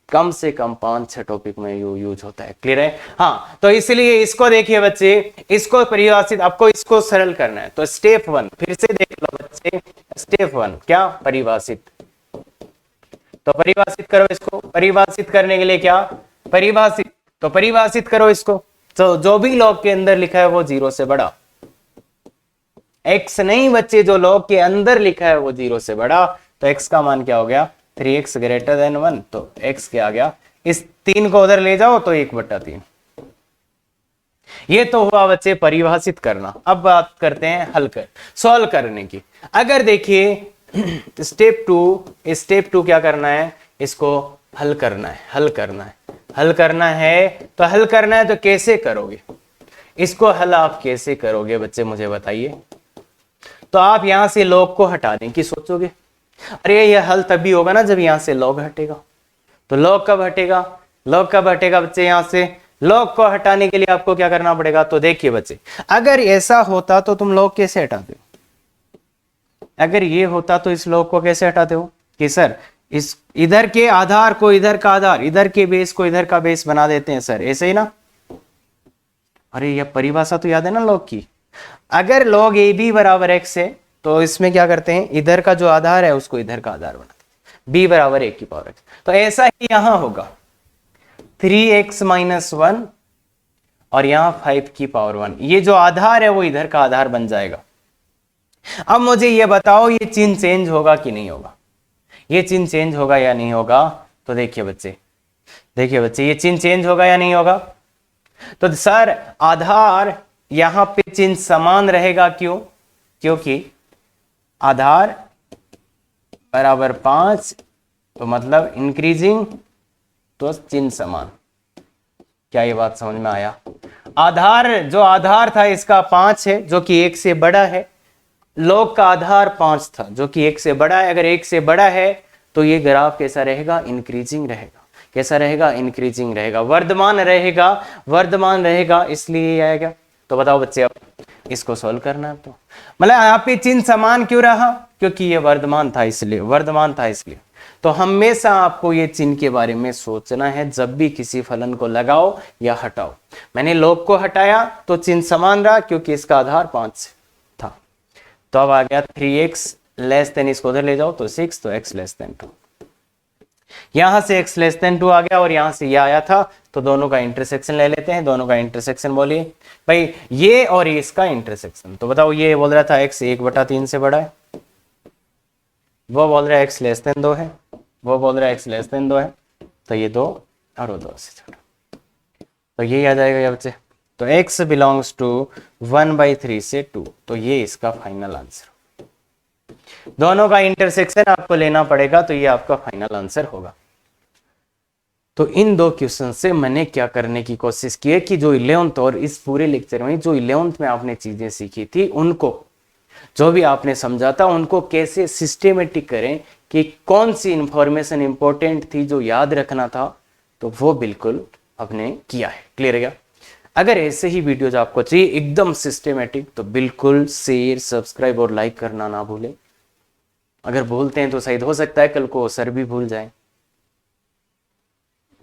Speaker 1: कम से कम 5-6 टॉपिक में यूज होता है। क्लियर है? हाँ, तो इसलिए इसको देखिए बच्चे, इसको परिभाषित, आपको इसको सरल करना है। तो स्टेप 1 फिर से देख लो बच्चे। स्टेप 1 क्या? परिभाषित। तो परिभाषित करो इसको। परिभाषित करने के लिए क्या? परिभाषित। तो परिभाषित करो इसको। तो जो भी लॉग के अंदर लिखा है वो 0 से बड़ा। x नहीं बच्चे, जो लॉग के अंदर लिखा है वो 0 से बड़ा। तो x का मान क्या हो गया? 3x greater than 1। तो x क्या आ गया? इस 3 को उधर ले जाओ तो 1/3। ये तो हुआ बच्चे परिभाषित करना। अब बात करते हैं हल कर, सॉल्व करने की। अगर देखिए स्टेप 2 क्या करना है? इसको हल करना है। हल करना है तो कैसे करोगे इसको? हल आप कैसे करोगे बच्चे, मुझे बताइए। तो आप यहां से लॉग को हटाने की सोचोगे। अरे ये हल तभी होगा ना जब यहां से लॉग हटेगा। तो लॉग कब हटेगा? बच्चे, यहां से लॉग को हटाने के लिए आपको क्या करना पड़ेगा? तो देखिए बच्चे, अगर ऐसा होता तो तुम लॉग कैसे हटाते हो? अगर ये होता तो इस लॉग को कैसे हटाते हो? कि सर इस इधर के आधार को इधर का आधार, इधर के बेस को इधर का बेस बना देते हैं सर, ऐसे ही ना। अरे ये परिभाषा तो याद है ना लॉग की। अगर log AB बराबर x है तो इसमें क्या करते हैं? इधर का जो आधार है उसको इधर का आधार बनाते हैं। b बराबर 1 की पावर x। तो ऐसा ही यहां होगा, 3x - 1 और यहां 5 की पावर 1। ये जो आधार है वो इधर का आधार बन जाएगा। अब मुझे ये बताओ, ये चिन्ह चेंज होगा कि नहीं होगा? ये चिन्ह चेंज होगा या नहीं होगा? तो देखिए बच्चे, ये चिन्ह चेंज होगा या नहीं होगा? तो सर आधार यहां पे चिन्ह समान रहेगा। क्यों? क्योंकि आधार बराबर 5, तो मतलब इंक्रीजिंग, तो चिन्ह समान। क्या ये बात समझ में आया? जो आधार था इसका 5 है, जो कि 1 से बड़ा है। लॉग का आधार 5 था, जो कि 1 से बड़ा है। अगर 1 से बड़ा है तो ये ग्राफ कैसा रहेगा? इंक्रीजिंग रहेगा। कैसा रहेगा? इंक्रीजिंग रहेगा, वर्धमान रहेगा, इसलिए आएगा। तो बताओ बच्चे, अब इसको सॉल्व करना है। तो मतलब यहाँ पे चिन्ह समान क्यों रहा? क्योंकि ये वर्धमान था इसलिए। तो हमेशा आपको ये चिन्ह के बारे में सोचना है जब भी किसी फलन को लगाओ या हटाओ। मैंने लॉग को हटाया तो चिन्ह समान रहा क्योंकि इसका आधार 5 था। तो अब आ गया 3x लेस देन, इसको उधर ले जाओ तो 6, तो x लेस देन 2। यहां से x लेस देन 2 आ गया और यहां से ये आया था, तो दोनों का इंटरसेक्शन ले लेते हैं। दोनों का इंटरसेक्शन बोलिए भाई, ये और इसका इंटरसेक्शन। तो बताओ, ये बोल रहा था x 1/3 से बड़ा है, वो बोल रहा है x लेस देन 2 है, वो बोल रहा है x लेस देन 2 है, तो ये 2 और वो 2 से छोटा, तो यही आ जाएगा ये बच्चे। तो x बिलोंग्स टू 1/3 से 2, तो ये इसका फाइनल आंसर। दोनों का इंटरसेक्शन आपको लेना पड़ेगा, तो ये आपका फाइनल आंसर होगा। तो इन दो क्वेश्चन से मैंने क्या करने की कोशिश की है कि जो 11th और इस पूरे लेक्चर में जो 11th में आपने चीजें सीखी थी, उनको जो भी आपने समझा था उनको कैसे सिस्टेमेटिक करें, कि कौन सी इंफॉर्मेशन इंपॉर्टेंट थी जो याद रखना था, तो वो बिल्कुल आपने किया है। क्लियर है क्या? अगर ऐसे ही वीडियोज आपको चाहिए एकदम सिस्टेमेटिक, तो बिल्कुल शेयर, सब्सक्राइब और लाइक करना ना भूलें। अगर भूलते हैं तो शायद हो सकता है कल को सर भी भूल जाए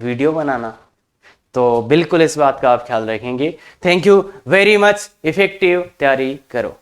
Speaker 1: वीडियो बनाना, तो बिल्कुल इस बात का आप ख्याल रखेंगे। Thank you very much. Effective तैयारी करो।